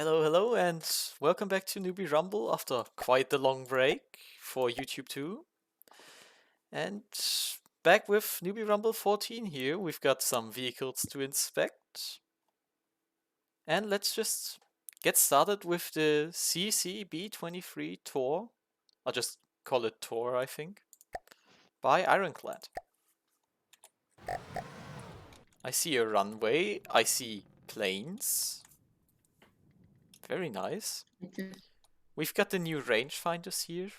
Hello, and welcome back to Newbee Rumble after quite the long break for YouTube too. And back with Newbee Rumble 14 here. We've got some vehicles to inspect. And let's just get started with the CCB23 Tor. I'll just call it Tor, I think. By Ironkland. I see a runway. I see planes. Very nice. We've got the new rangefinders here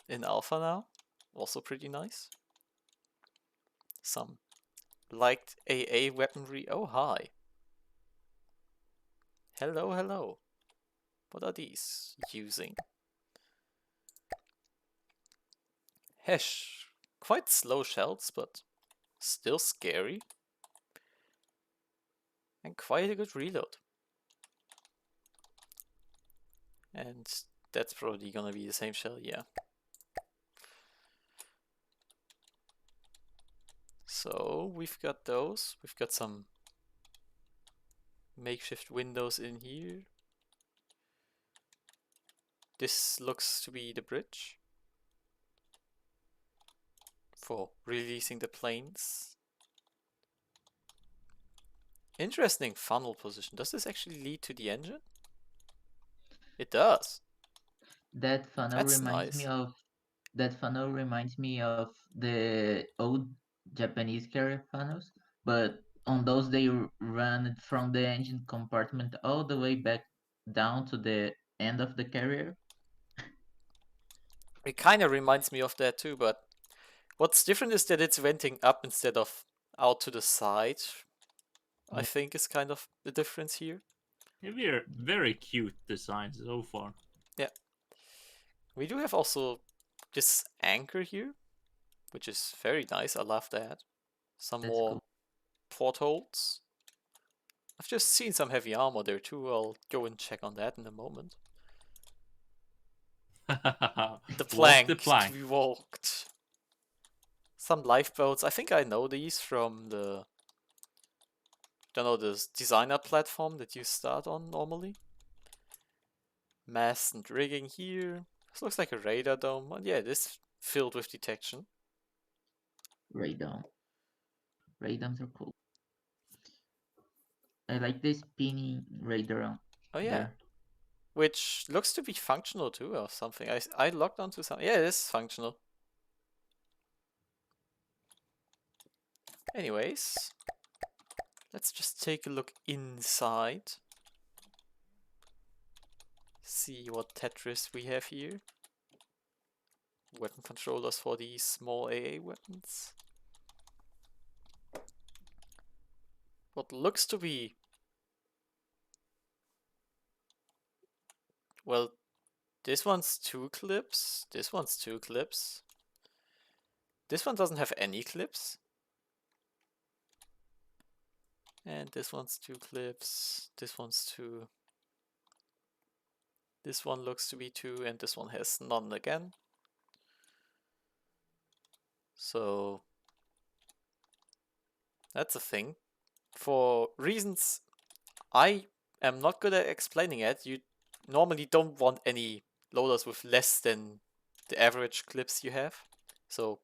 in Alpha now. Also pretty nice. Some light AA weaponry. Oh, hi. Hello. What are these using? Hesh. Quite slow shells, but still scary. And quite a good reload. And that's probably gonna be the same shell, yeah. So we've got those. We've got some makeshift windows in here. This looks to be the bridge for releasing the planes. Interesting funnel position. Does this actually lead to the engine? It does. That funnel That's reminds me nice. of the old Japanese carrier funnels, but on those they run it from the engine compartment all the way back down to the end of the carrier. It kind of reminds me of that too, but what's different is that it's venting up instead of out to the side. I Yeah, think is kind of the difference here. Very cute design so far. Yeah. We do have also this anchor here, which is very nice. I love that. Some that's more cool. portholes. I've just seen some heavy armor there too. I'll go and check on that in a moment. The Walk the plank to plank. be walked. Some lifeboats. I think I know these from the the designer platform that you start on normally. Mast and rigging here. This looks like a radar dome. And yeah, this filled with detection. Radon. Radons are cool. I like the spinning radar Oh yeah, there. which looks to be functional too or something. I logged onto some. Yeah, it is functional. Anyways, let's just take a look inside. See what Tetris we have here. Weapon controllers for these small AA weapons. What looks to be... Well, this one's 2 clips. This one's 2 clips. This one doesn't have any clips. And this one's 2 clips. This one's 2. This one looks to be 2, and this one has none again. So that's a thing. For reasons I am not good at explaining it, you normally don't want any loaders with less than the average clips you have. So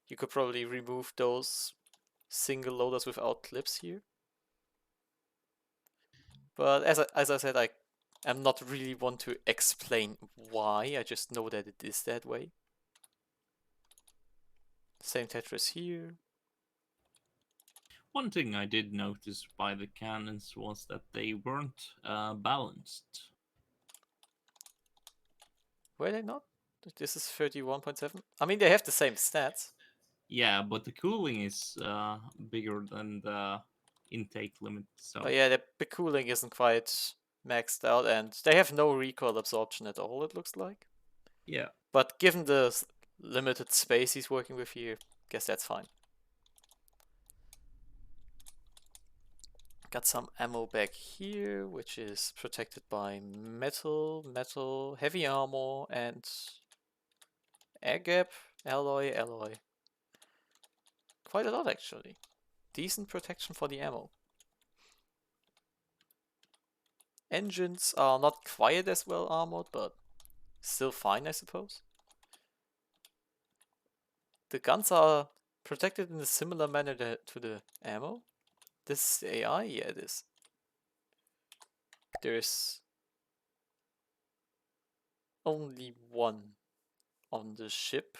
you could probably remove those single loaders without clips here. But as I said, I am not really one to explain why, I just know that it is that way. Same Tetris here. One thing I did notice by the cannons was that they weren't balanced. Were they not? This is 31.7. I mean, they have the same stats. Yeah, but the cooling is bigger than the intake limit. So But yeah, the cooling isn't quite maxed out, and they have no recoil absorption at all, it looks like. yeah, But given the limited space he's working with here, guess that's fine. Got some ammo back here, which is protected by metal, heavy armor, and air gap, alloy. Quite a lot actually. Decent protection for the ammo. Engines are not quite as well armored, but still fine, I suppose. The guns are protected in a similar manner to the ammo. This is the AI? Yeah, it is. There's only one on the ship.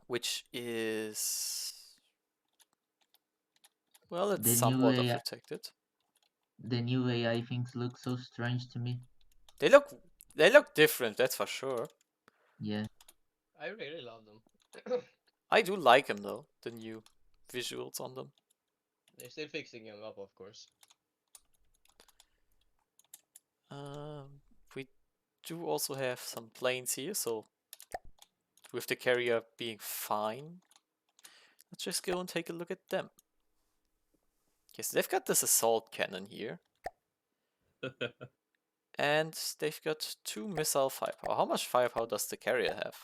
Which is... Well, it's The new somewhat AI, protected. the new AI things look so strange to me. They look different, that's for sure. Yeah. I really love them. I do like them though, the new visuals on them. They're still fixing them up, of course. We do also have some planes here, so with the carrier being fine, let's just go and take a look at them. Yes, they've got this assault cannon here. And they've got 2 missile firepower. How much firepower does the carrier have?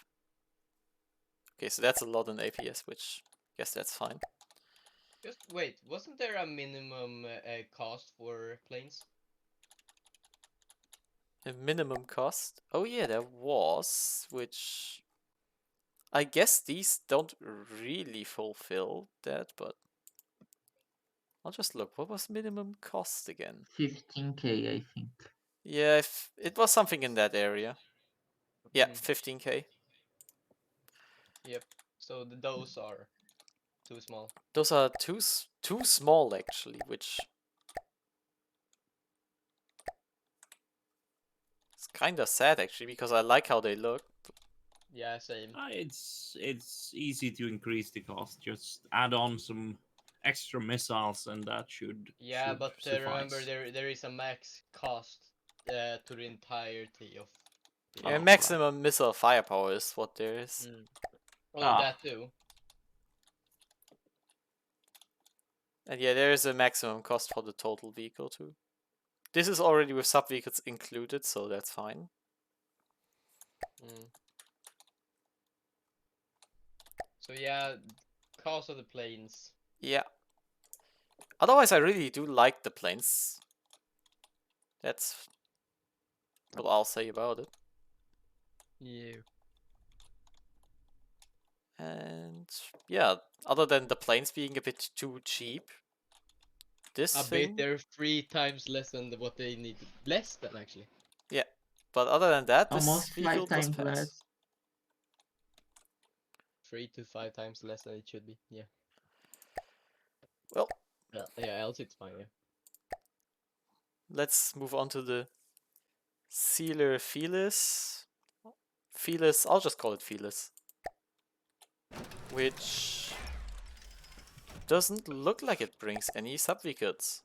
Okay, so that's a lot in APS, which I guess that's fine. Just wait, wasn't there a minimum cost for planes? A minimum cost? Oh yeah, there was, which I guess these don't really fulfill that, but I'll just look. What was minimum cost again? 15K, I think. Yeah, if it was something in that area. Yeah, Mm. 15k. Yep. So those are too small. Those are too small actually, which is kind of sad actually because I like how they look. Yeah, same. It's easy to increase the cost. Just add on some extra missiles, and that should Yeah, but suffice. remember there is a max cost to the entirety of. The Yeah, Oh, maximum missile firepower is what there is. Mm. Oh, Ah. that too. And yeah, there is a maximum cost for the total vehicle too. This is already with sub-vehicles included, so that's fine. Mm. So yeah, cost of the planes. Yeah. Otherwise, I really do like the planes. That's what I'll say about it. Yeah. And yeah, other than the planes being a bit too cheap, this I thing... bet they're 3 times less than what they need. Less than actually. Yeah, but other than that, this Almost vehicle 5 does times pass. less. 3 to 5 times less than it should be. Yeah. Well, Yeah. Else it's fine. Yeah. let's move on to the Celer Felis. Felis, I'll just call it Felis. Which doesn't look like it brings any sub-vehicles.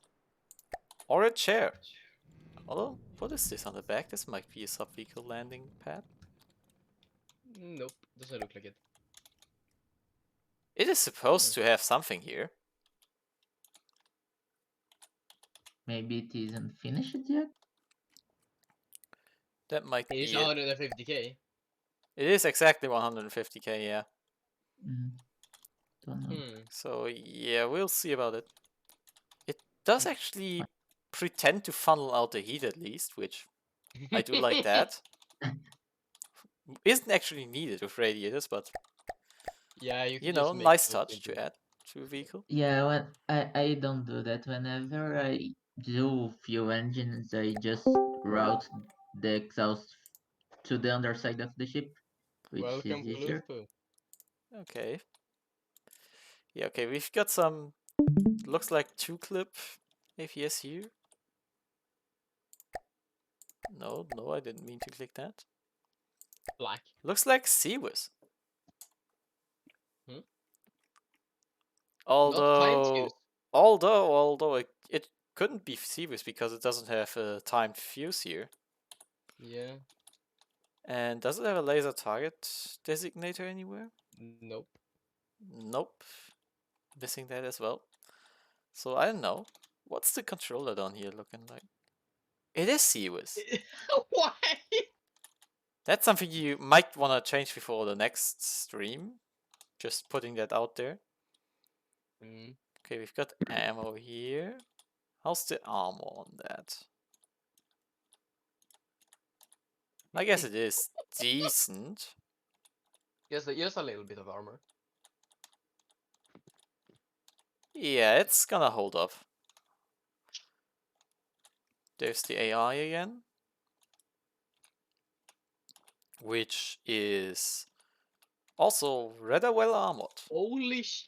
Or a chair. Although, what is this on the back? This might be a sub-vehicle landing pad. Nope, doesn't look like it. It is supposed to have something here. Maybe it isn't finished yet? That might It's be it. 150k. It is exactly 150k, yeah. Don't know. So yeah, we'll see about it. It does actually pretend to funnel out the heat at least, which I do like that. Isn't actually needed with radiators, but Yeah, you can you just know, make nice those touch into- to add to a vehicle. Yeah, well, I don't do that. Whenever I do fuel engines, I just route the exhaust to the underside of the ship, which Welcome, is easier. Kalufu. Okay. Yeah, okay, we've got some, looks like 2-clip APS here. No, I didn't mean to click that. Black. Looks like Seawis. Hmm? Although, Not although it couldn't be Seawis because it doesn't have a timed fuse here. Yeah. And does it have a laser target designator anywhere? Nope. Nope. Missing that as well. So I don't know. What's the controller down here looking like? It is Seawis. Why? That's something you might want to change before the next stream. Just putting that out there. Okay, we've got ammo here. How's the armor on that? I guess it is decent. Just a little bit of armor. Yeah, it's gonna hold up. There's the AI again. Which is also rather well armored. Holy sh...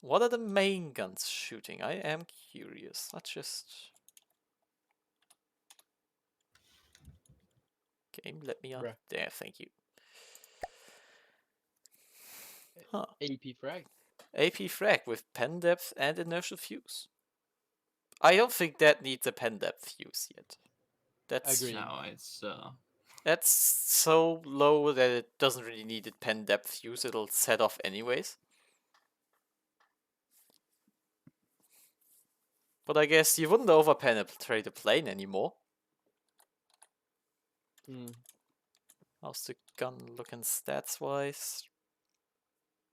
What are the main guns shooting? I am curious. Let's just... Game, let me on. Bruh. There, thank you. Huh. AP frag. AP frag with pen depth and inertial fuse. I don't think that needs a pen depth fuse yet. Agreed. No, it's That's so low that it doesn't really need a pen depth fuse. It'll set off anyways. But I guess you wouldn't over-penetrate a plane anymore. How's the gun looking stats-wise?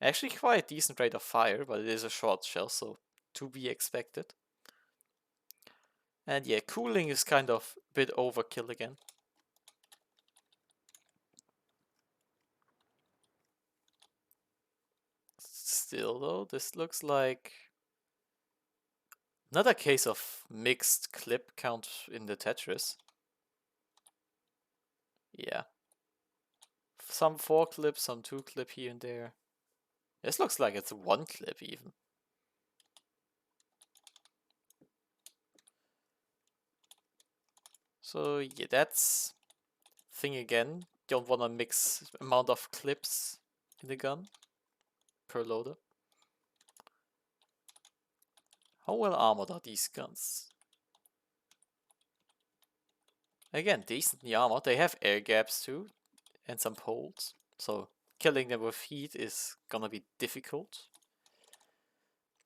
Actually quite decent rate of fire, but it is a short shell, so to be expected. And yeah, cooling is kind of a bit overkill again. Still though, this looks like another case of mixed clip count in the Tetris. Yeah. Some 4 clips, some 2 clip here and there. This looks like it's 1 clip even. So yeah, that's thing again. Don't wanna mix amount of clips in the gun per loader. How well armored are these guns? Again, decently armored. They have air gaps too, and some holes. So killing them with heat is gonna be difficult.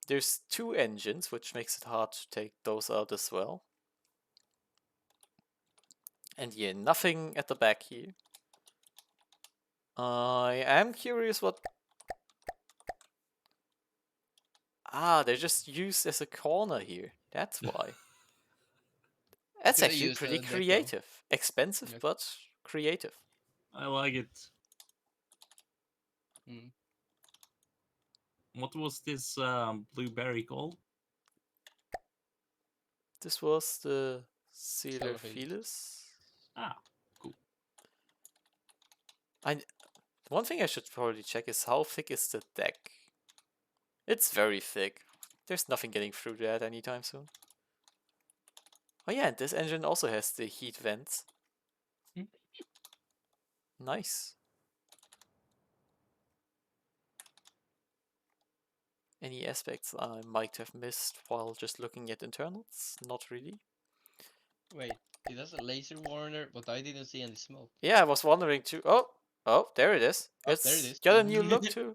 There's 2 engines, which makes it hard to take those out as well. And yeah, nothing at the back here. I am curious what... Ah, they're just used as a corner here. That's why. That's Could've actually used pretty a deco. creative. Expensive, Yeah. but creative. I like it. Mm. What was this blueberry called? This was the Celer Celer Felis. Ah, cool. One thing I should probably check is how thick is the deck. It's very thick. There's nothing getting through that anytime soon. Oh yeah, and this engine also has the heat vents. Hmm. Nice. Any aspects I might have missed while just looking at internals? Not really. Wait, it has a laser warner, but I didn't see any smoke. Yeah, I was wondering too. Oh, there it is. Oh, It's there it is. got a new look too.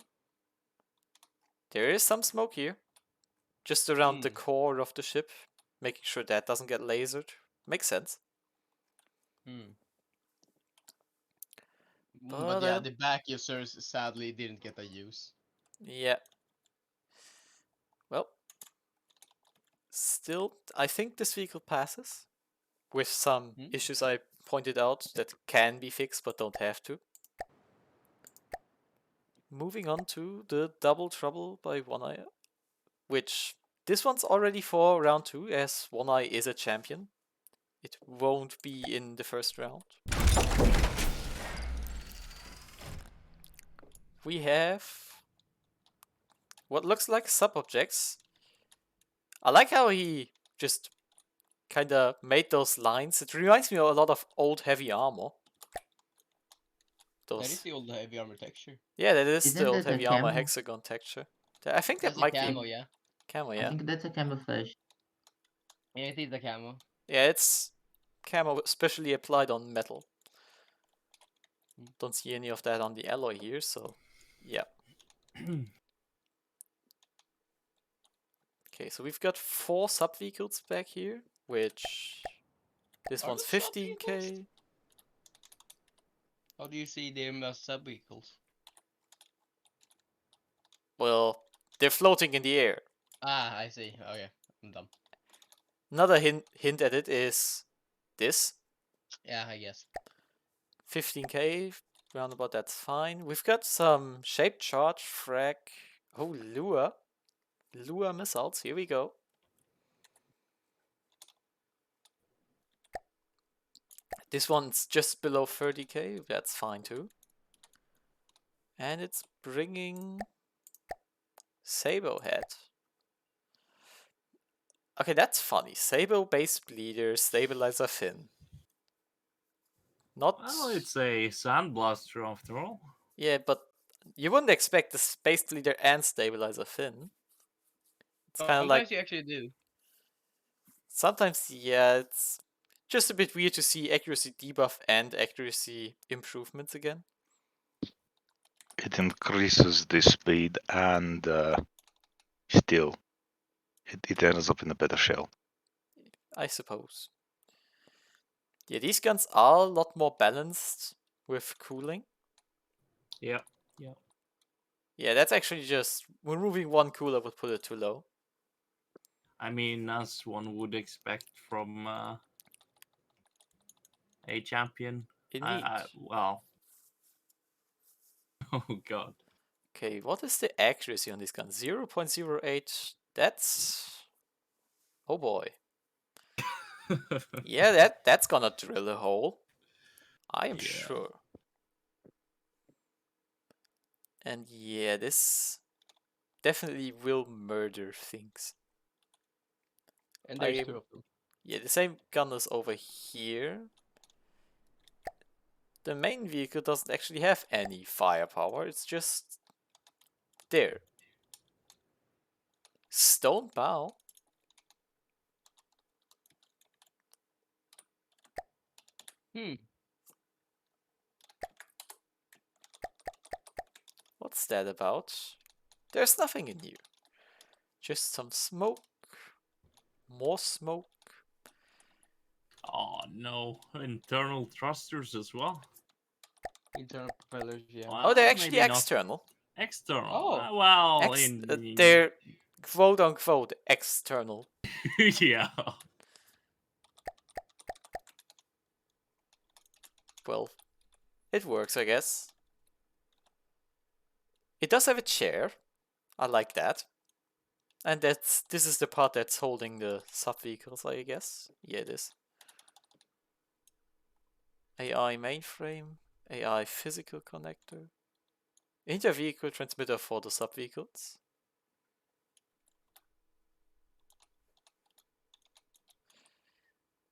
There is some smoke here. Just around the core of the ship. Making sure that doesn't get lasered. Makes sense. But yeah, the back users sadly didn't get a use. Yeah. Well. Still, I think this vehicle passes. With some issues I pointed out that can be fixed but don't have to. Moving on to the Double Trouble by Oneye. Which, this one's already for round 2 as Oneye is a champion. It won't be in the first round. We have what looks like sub-objects. I like how he just kinda made those lines. It reminds me a lot of old heavy armor. That is the old heavy armor texture. Yeah, that is Isn't the old that a heavy armor camo? hexagon texture. I think that That's a might camo, be yeah. camo, I yeah. think that's a camouflage. Yeah, it is a camo. Yeah, it's camo specially applied on metal. Don't see any of that on the alloy here, so yeah. Okay, so we've got 4 sub-vehicles back here, which this Are one's those 15k. How do you see them as sub-vehicles? Well, They're floating in the air. Ah, I see. Okay, I'm dumb. Another hint at it is this. Yeah, I guess. 15k, roundabout, that's fine. We've got some shape charge, frag. Oh, lure. Lure missiles, here we go. This one's just below 30k, that's fine too. And it's bringing Sabo head. Okay, that's funny. Sabo base bleeder, stabilizer fin. Not. Well, it's a sandblaster after all. Yeah, but you wouldn't expect the space bleeder and stabilizer fin. It's kind of like. Sometimes you actually do. Sometimes, yeah, it's just a bit weird to see accuracy debuff and accuracy improvements again. It increases the speed and still it ends up in a better shell. I suppose. Yeah, these guns are a lot more balanced with cooling. Yeah. Yeah, that's actually just removing one cooler would put it too low. I mean, as one would expect from a champion. Indeed. Well. Oh god. Okay, what is the accuracy on this gun? 0.08. That's. Oh boy. Yeah, that's gonna drill a hole. I am sure. And yeah, this definitely will murder things. And there's two of them. Yeah, the same gun is over here. The main vehicle doesn't actually have any firepower, it's just there. Stone bow. What's that about? There's nothing in here. Just some smoke. More smoke. Oh no, internal thrusters as well. Internal propellers, yeah. Oh, they're actually maybe not external. external. Oh. Well, They're quote unquote external. yeah. Well, it works, I guess. It does have a chair. I like that. And this is the part that's holding the sub-vehicles, I guess. Yeah, it is. AI mainframe, AI physical connector, inter-vehicle transmitter for the sub-vehicles.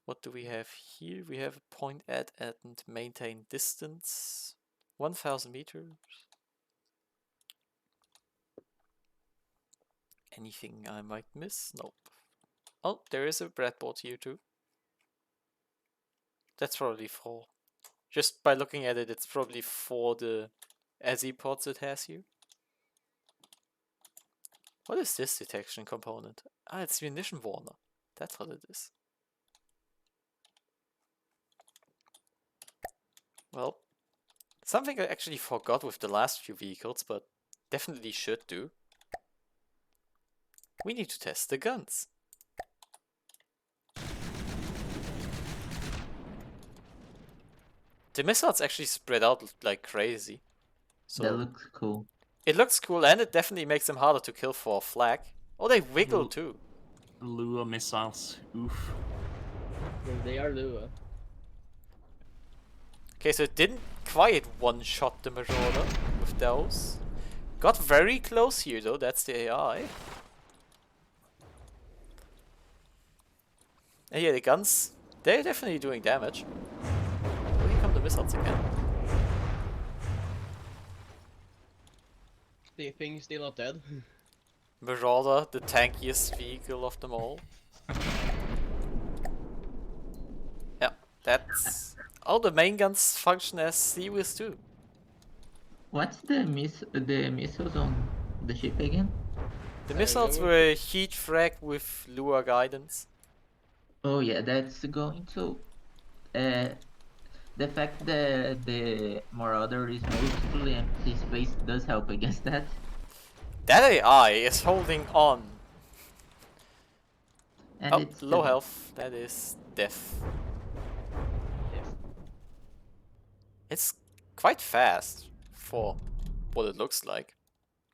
What do we have here? We have a point at and maintain distance. 1000 meters. Anything I might miss? Nope. Oh, there is a breadboard here too. That's probably for... Just by looking at it, it's probably for the ASI pods it has here. What is this detection component? Ah, it's munition warner. That's what it is. Well, something I actually forgot with the last few vehicles, but definitely should do. We need to test the guns. The missiles actually spread out like crazy. So That looks cool. it looks cool and it definitely makes them harder to kill for a flag. Oh, they wiggle too. Lua missiles. Oof. Well, they are Lua. Okay, so it didn't quite one-shot the Marauder with those. Got very close here though, that's the AI. And yeah, the guns, they're definitely doing damage. Oh, here come the missiles again. The thing's still not dead. Marauder, the tankiest vehicle of them all. Yeah, that's... All the main guns function as Seawiz too. What's the missiles on the ship again? The missiles were heat frag with lure guidance. Oh yeah, that's going to. The fact that the Marauder is mostly empty space does help against that. That AI is holding on. And Oh, it's low the- health. That is death. If It's quite fast for what it looks like.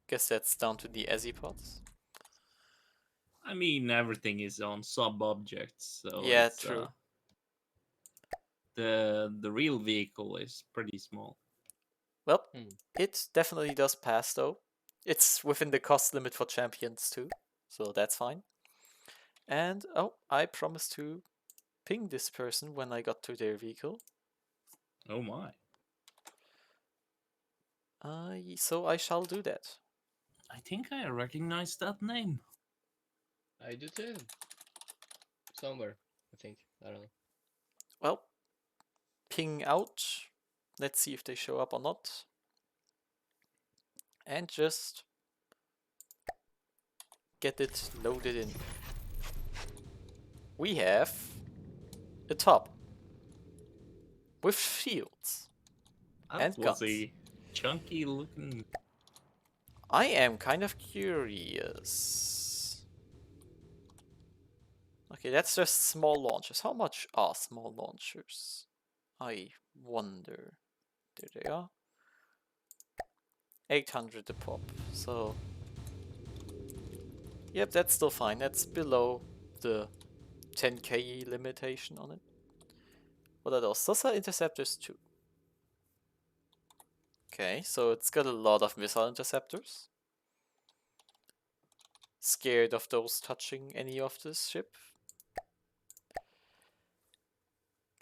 Guess that's down to the pods. I mean, everything is on sub-objects, so Yeah, it's, true. the real vehicle is pretty small. Well, Hmm. it definitely does pass though. It's within the cost limit for champions too, so that's fine. And oh, I promised to ping this person when I got to their vehicle. Oh my. So I shall do that. I think I recognize that name. I do too. Somewhere, I think. I don't know. Well, ping out. Let's see if they show up or not. And just get it loaded in. We have a top with shields. That And was guns. a chunky looking. I am kind of curious. Okay, that's just small launchers. How much are small launchers? I wonder. There they are. 800 a pop. So, yep, that's still fine. That's below the 10k limitation on it. What are those? Those are interceptors too. Okay, so it's got a lot of missile interceptors. Scared of those touching any of this ship.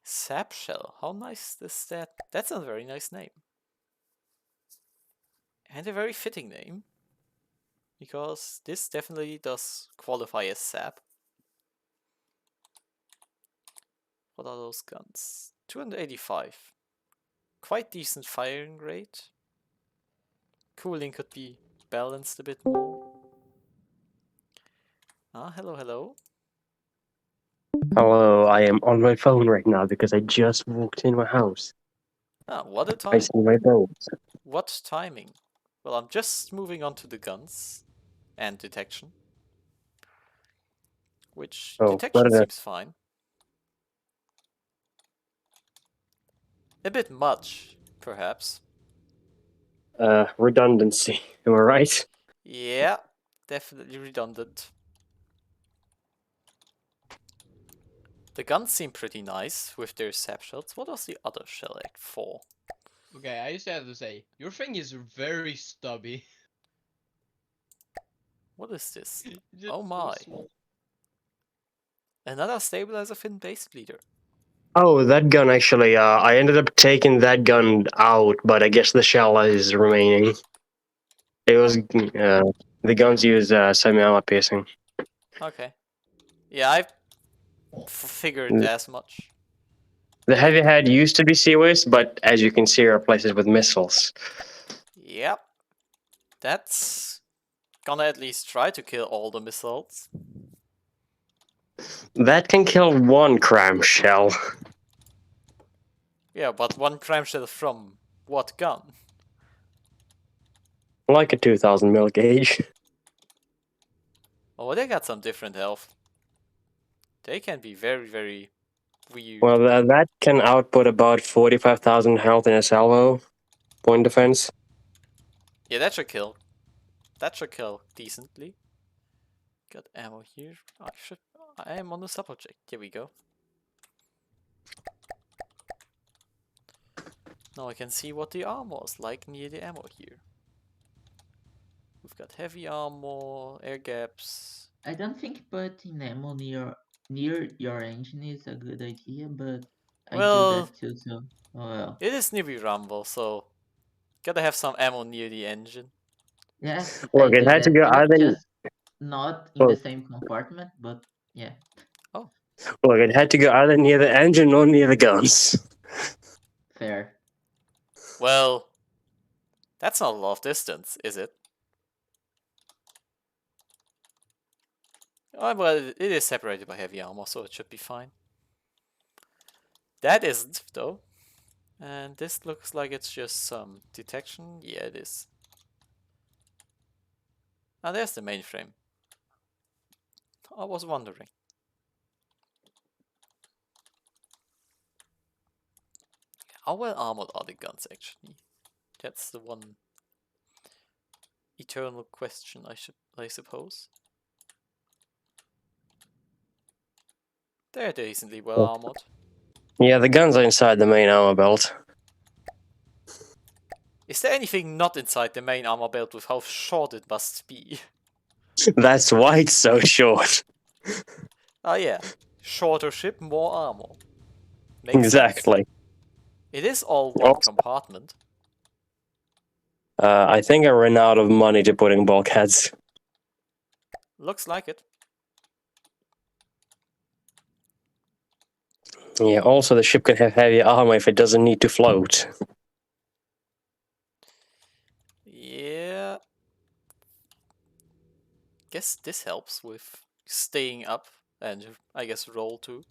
Sap Shell, how nice is that? That's a very nice name. And a very fitting name. Because this definitely does qualify as sap. What are those guns? 285. Quite decent firing rate. Cooling could be balanced a bit more. Ah, hello, hello. Hello, I am on my phone right now because I just walked in my house. Ah, what a I time. see my phone. What timing? Well, I'm just moving on to the guns and detection. Which Oh, detection what a seems fine. A bit much, perhaps. redundancy. Am I right? Yeah, definitely redundant. The guns seem pretty nice with their sap shells. What was the other shell act for? Okay, I just have to say, your thing is very stubby. What is this? Just Oh so my. small. Another stabilizer fin base bleeder. Oh, that gun actually, I ended up taking that gun out, but I guess the shell is remaining. It was, the guns use semi-armor piercing. Okay. Yeah, I figured Mm. as much. The heavy head used to be sea-waste, but as you can see, replaced it with missiles. Yep. That's gonna at least try to kill all the missiles. That can kill one cram shell. Yeah, but one cram shell from what gun? Like a 2000 mil gauge. Oh, they got some different health. They can be very, very weird. Well, that can output about 45,000 health in a salvo. Point defense. Yeah, that should kill. That should kill decently. Got ammo here. I am on the sub-object. Here we go. Now I can see what the armor is like near the ammo here. We've got heavy armor, air gaps. I don't think putting ammo near your engine is a good idea, but I do Well, that too, so oh well. it is Newbee Rumble, so gotta have some ammo near the engine. Yeah, Look, I it do had to that go too, either. just not in the Look, same compartment, but yeah, look, it had to go either near the engine or near the guns. fair. Well, that's not a lot of distance, is it? Oh, well, it is separated by heavy armor, so it should be fine. That isn't, though. And this looks like it's just some detection. Yeah, it is. Ah, there's the mainframe. I was wondering. How well armored are the guns actually? That's the one eternal question I suppose. They're decently well armored. Yeah, the guns are inside the main armor belt. Is there anything not inside the main armor belt with how short it must be? That's why it's so short. Ah yeah, shorter ship, more armor. Makes Exactly. sense. It is all one Also- compartment. I think I ran out of money to put in bulkheads. Looks like it. Yeah, also the ship can have heavy armor if it doesn't need to float. Yeah. Guess this helps with staying up and I guess roll too.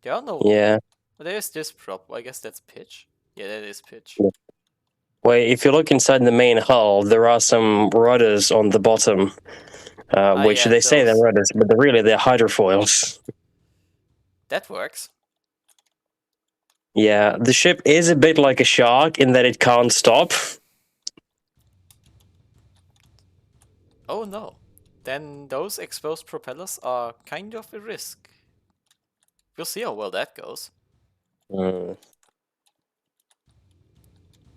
There are no. Yeah. There's this prop. I guess that's pitch. Yeah, that is pitch. Yeah. Well, if you look inside the main hull, there are some rudders on the bottom, which yeah, they say they're those. rudders, but they're hydrofoils. That works. Yeah, the ship is a bit like a shark in that it can't stop. Oh no. Then those exposed propellers are kind of a risk. We'll see how well that goes.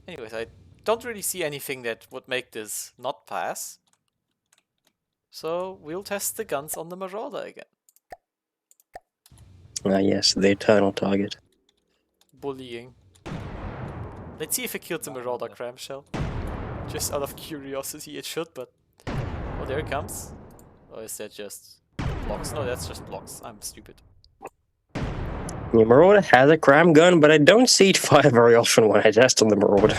Anyways, I don't really see anything that would make this not pass. So we'll test the guns on the Marauder again. Yes, the eternal target. Bullying. Let's see if it kills the Marauder cramshell. Just out of curiosity, it should, but... Oh, there it comes. Or is that just blocks? No, that's just blocks. I'm stupid. Yeah, Marauder has a cram gun, but I don't see it fire very often when I test on the Marauder.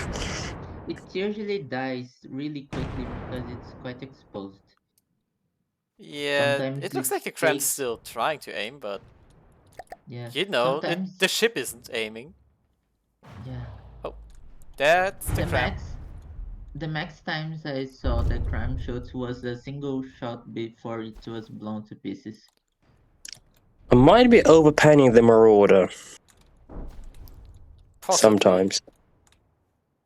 It usually dies really quickly because it's quite exposed. Yeah, Sometimes it looks it like a cram's takes- still trying to aim, but... Yeah. You know, sometimes the ship isn't aiming. yeah. That's the cram. The max times I saw the cram shots was a single shot before it was blown to pieces. I might be overpanning the Marauder Possibly. sometimes.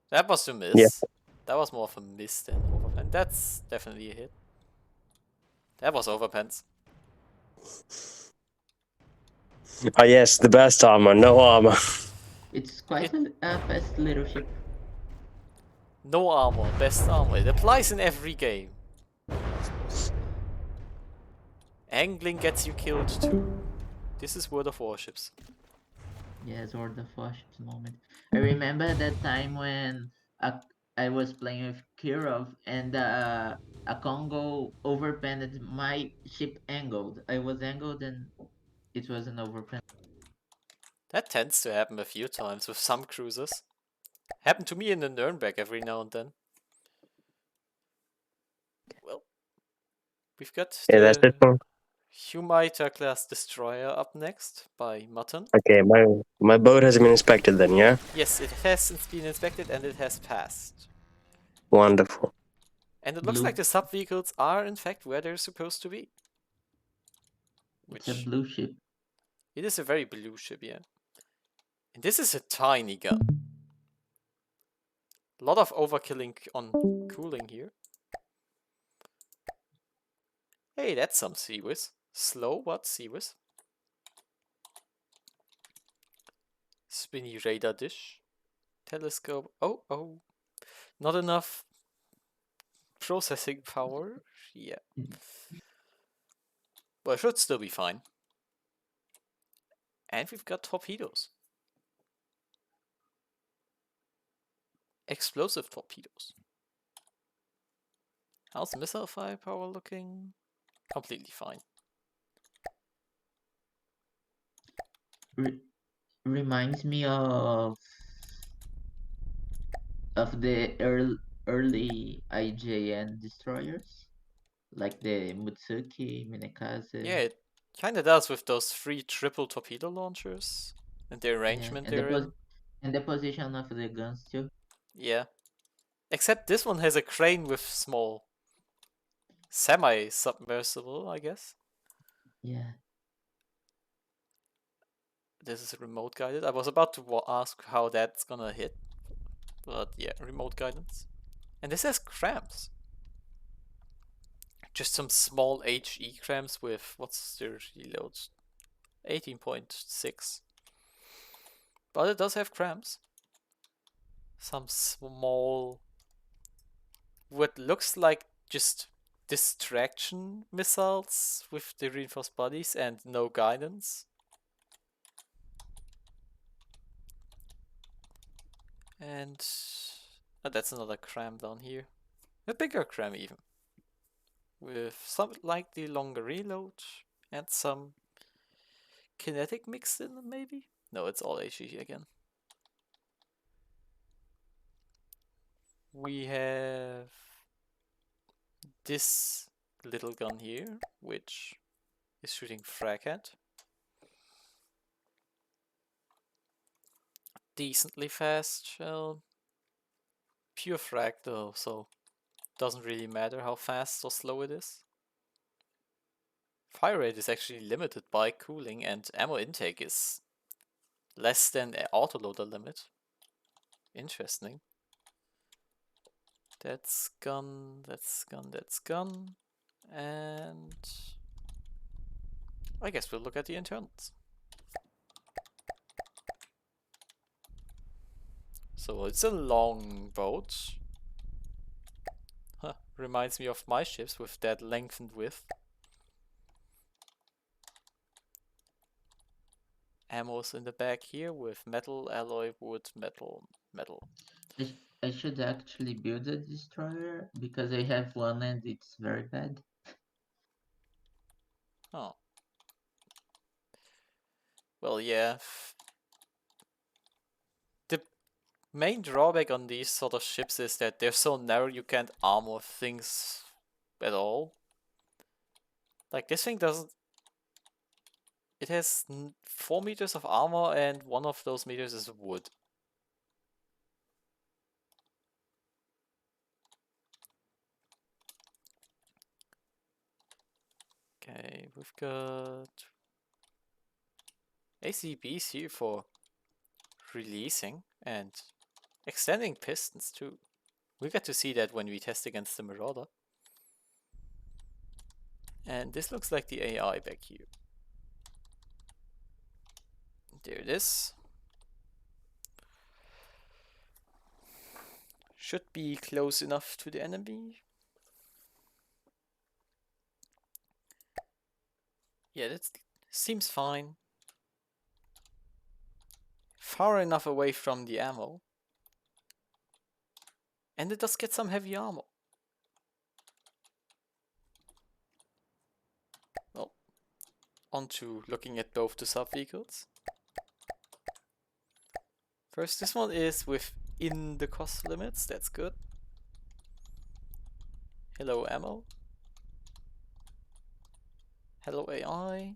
That was a miss. Yeah. That was more of a miss than overpan. That's definitely a hit. That was overpants. Ah yes, the best armor, no armor. It's quite a fast little ship. No armor, best armor. It applies in every game. Angling gets you killed too. This is World of Warships. Yes, World of Warships moment. I remember that time when I was playing with Kirov and a Congo overpanned my ship angled. I was angled and it was an overpan. That tends to happen a few times with some cruisers. Happened to me in the Nürnberg every now and then. Well, we've got Yeah, that's it. the Humaita class destroyer up next by Muttan. Okay, my boat has been inspected then, yeah? Yes, it has been inspected and it has passed. Wonderful. And it looks Blue. like the sub vehicles are in fact where they're supposed to be. It's a blue ship. It is a very blue ship, yeah. And this is a tiny gun. A lot of overkilling on cooling here. Hey, that's some Seawiz. Slow, but Seawiz. Spinny radar dish. Telescope. Oh. Not enough processing power. Yeah. But it should still be fine. And we've got torpedoes. Explosive torpedoes. How's missile firepower looking? Completely fine. Reminds me of the early IJN destroyers, like the Mutsuki, Minekaze. Yeah, it kinda does with those 3 triple torpedo launchers and the arrangement and they're in. And the position of the guns too. Yeah. Except this one has a crane with small semi-submersible, I guess. Yeah. This is remote guided. I was about to ask how that's gonna hit, but yeah, remote guidance. And this has cramps. Just some small HE cramps with, what's their reload? 18.6. But it does have cramps. Some small, what looks like just distraction missiles with the reinforced bodies and no guidance. And that's another cram down here. A bigger cram even. With some slightly longer reload and some kinetic mixed in them, maybe? No, it's all HE again. We have this little gun here, which is shooting Frigate. Decently fast shell. Pure frag though, so doesn't really matter how fast or slow it is. Fire rate is actually limited by cooling, and ammo intake is less than an autoloader limit. Interesting. That's gun, that's gun, that's gun. And I guess we'll look at the internals. So it's a long boat. Huh, reminds me of my ships with that lengthened width. Ammo's in the back here with metal, alloy, wood, metal, metal. I should actually build a destroyer because I have one and it's very bad. Oh. Well, yeah. The main drawback on these sort of ships is that they're so narrow you can't armor things at all. Like this thing doesn't... It has 4 meters of armor and one of those meters is wood. Okay, we've got ACBs here for releasing and extending pistons too. We get to see that when we test against the Marauder. And this looks like the AI back here. There it is. Should be close enough to the enemy. Yeah, that seems fine. Far enough away from the ammo. And it does get some heavy ammo. Well, on to looking at both the sub-vehicles. First, this one is within the cost limits, that's good. Hello ammo. Hello AI.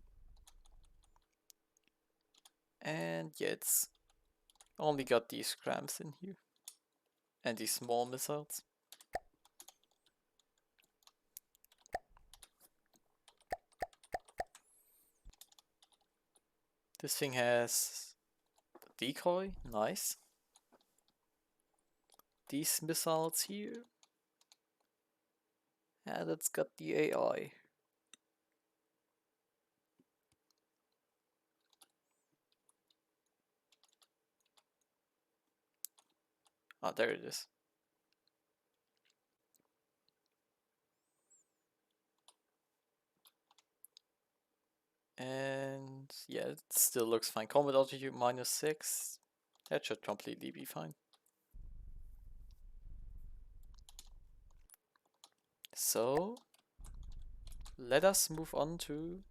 And yeah, it's only got these cramps in here. And these small missiles. This thing has decoy, nice. These missiles here. And it's got the AI. Ah, there it is. And yeah, it still looks fine. Combat altitude -6. That should completely be fine. So let us move on to...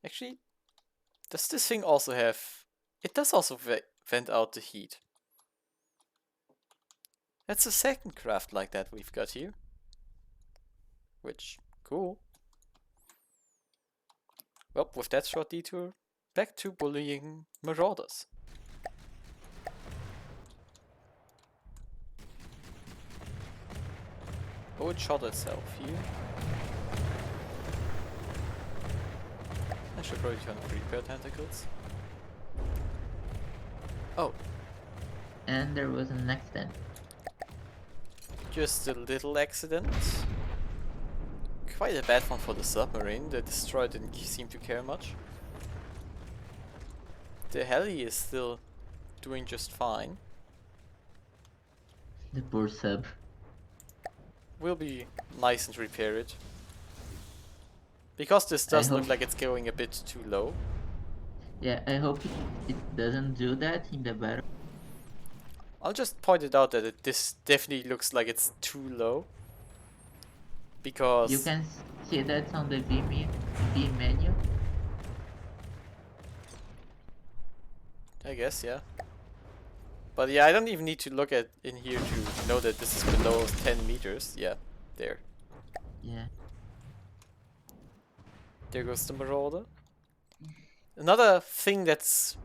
Actually, does this thing also have... It does also vent out the heat. That's the second craft like that we've got here. Which, cool. Well, with that short detour, back to bullying Marauders. Oh, it shot itself here. I should probably turn on repair tentacles. Oh, And there was an accident. just a little accident. Quite a bad one for the submarine. The destroyer didn't seem to care much. The heli is still doing just fine. The poor sub. Will be nice and repair it. Because this does look like it's going a bit too low. Yeah, I hope it doesn't do that in the battle. I'll just point it out that this definitely looks like it's too low. Because You can see that on the V menu. I guess, yeah. But yeah, I don't even need to look at in here to know that this is below 10 meters. Yeah, there. Yeah. There goes the Marauder. Another thing that's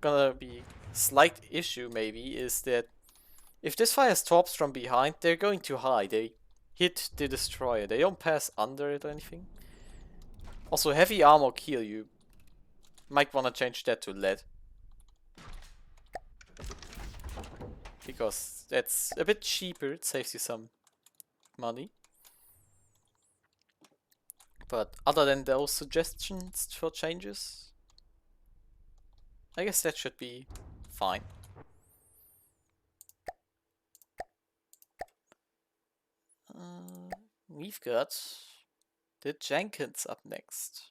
gonna be slight issue maybe is that if this fires torps from behind, they're going too high. They hit the destroyer. They don't pass under it or anything. Also, heavy armor kill you. Might wanna change that to lead. Because that's a bit cheaper, it saves you some money. But other than those suggestions for changes, I guess that should be fine. We've got the Jenkins up next.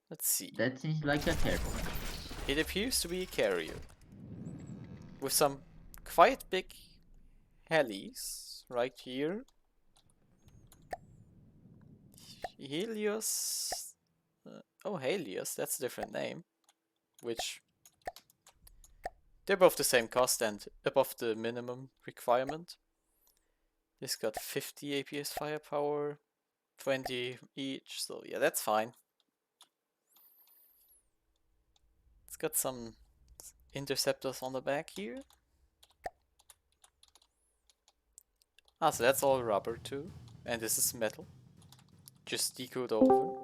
Let's see. That seems like a carrier. It appears to be a carrier. With some quite big helis right here. Helios. Oh, Helios, that's a different name. Which. They're both the same cost and above the minimum requirement. This got 50 APS firepower, 20 each, so yeah, that's fine. It's got some interceptors on the back here. Ah, so that's all rubber too. And this is metal. Just decode over.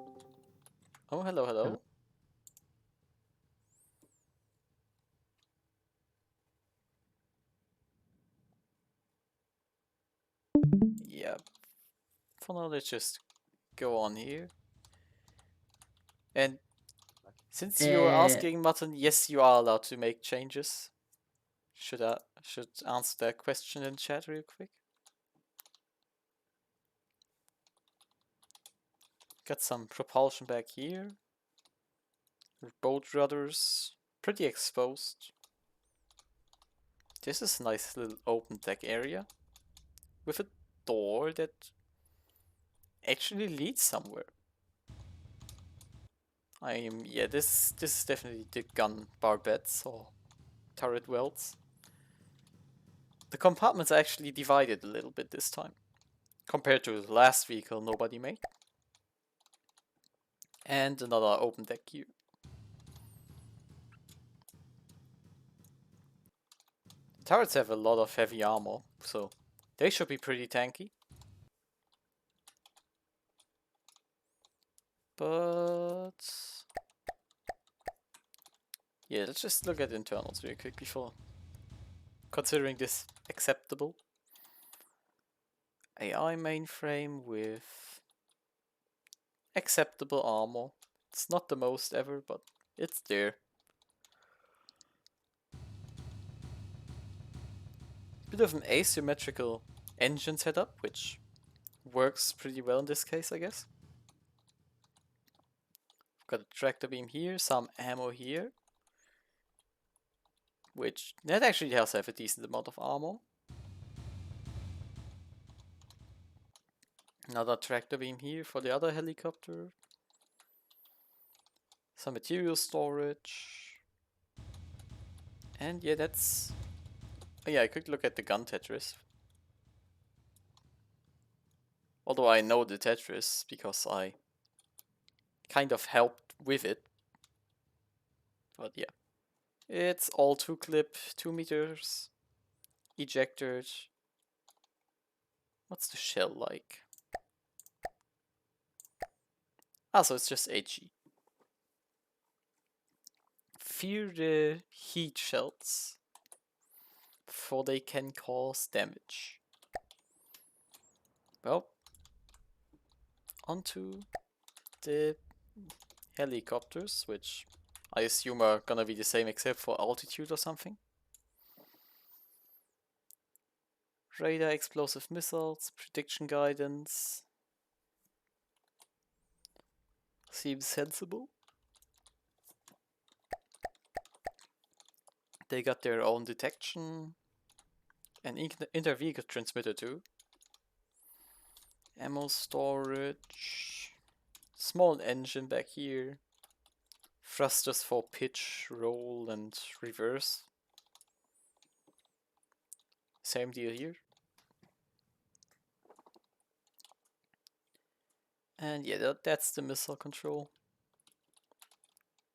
Oh, hello, hello. Yeah. For now, let's just go on here. And since you were asking, Muttan, yes, you are allowed to make changes. Should answer that question in chat real quick. Got some propulsion back here. Boat rudders, pretty exposed. This is a nice little open deck area with a door that actually leads somewhere. Yeah, this is definitely the gun barbettes or turret welds. The compartments are actually divided a little bit this time, compared to the last vehicle nobody made. And another open deck here. The turrets have a lot of heavy armor, so they should be pretty tanky. But yeah, let's just look at internals real quick before considering this acceptable. AI mainframe with acceptable armor. It's not the most ever, but it's there. Bit of an asymmetrical engine setup, which works pretty well in this case, I guess. Got a tractor beam here, some ammo here. Which, that actually does have a decent amount of armor. Another tractor beam here for the other helicopter. Some material storage. And yeah, that's... Oh yeah, a quick look at the gun Tetris. Although I know the Tetris because I kind of helped with it. But yeah. It's all 2-clip, 2 meters. Ejected. What's the shell like? Ah, so it's just HE. Fear the heat shells, for they can cause damage. Well, onto the helicopters, which I assume are gonna be the same except for altitude or something. Radar, explosive missiles, prediction guidance. Seems sensible. They got their own detection and inter-vehicle transmitter too. Ammo storage. Small engine back here. Thrusters for pitch, roll, and reverse. Same deal here. And yeah, that's the missile control.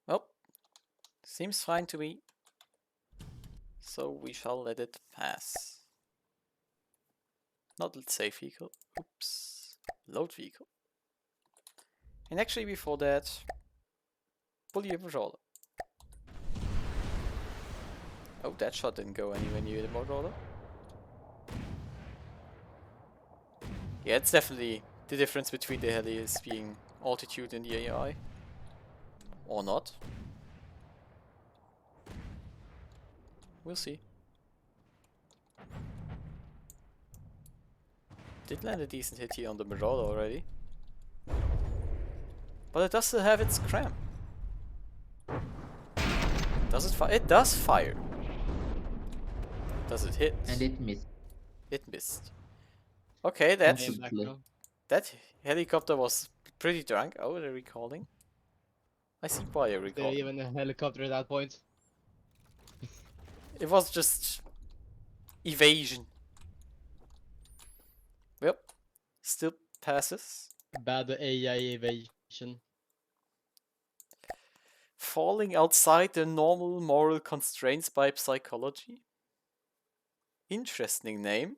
Well, seems fine to me. So we shall let it pass. Not let's say vehicle. Oops. Load vehicle. And actually before that, bully marauder. Oh, that shot didn't go anywhere near the marauder. Yeah, it's definitely the difference between the heli is being altitude and the AI. Or not. We'll see. Did land a decent hit here on the Marauder already. But it does still have its cram. Does it fire? It does fire. Does it hit? And it missed. It missed. Okay, that's Aim back Lovely. now. that helicopter was pretty drunk. Oh, they're recalling. I see why you're There recalling. even a helicopter at that point. It was just evasion. Yep. Still passes. Bad AI evasion. Falling outside the normal moral constraints by psychology. Interesting name.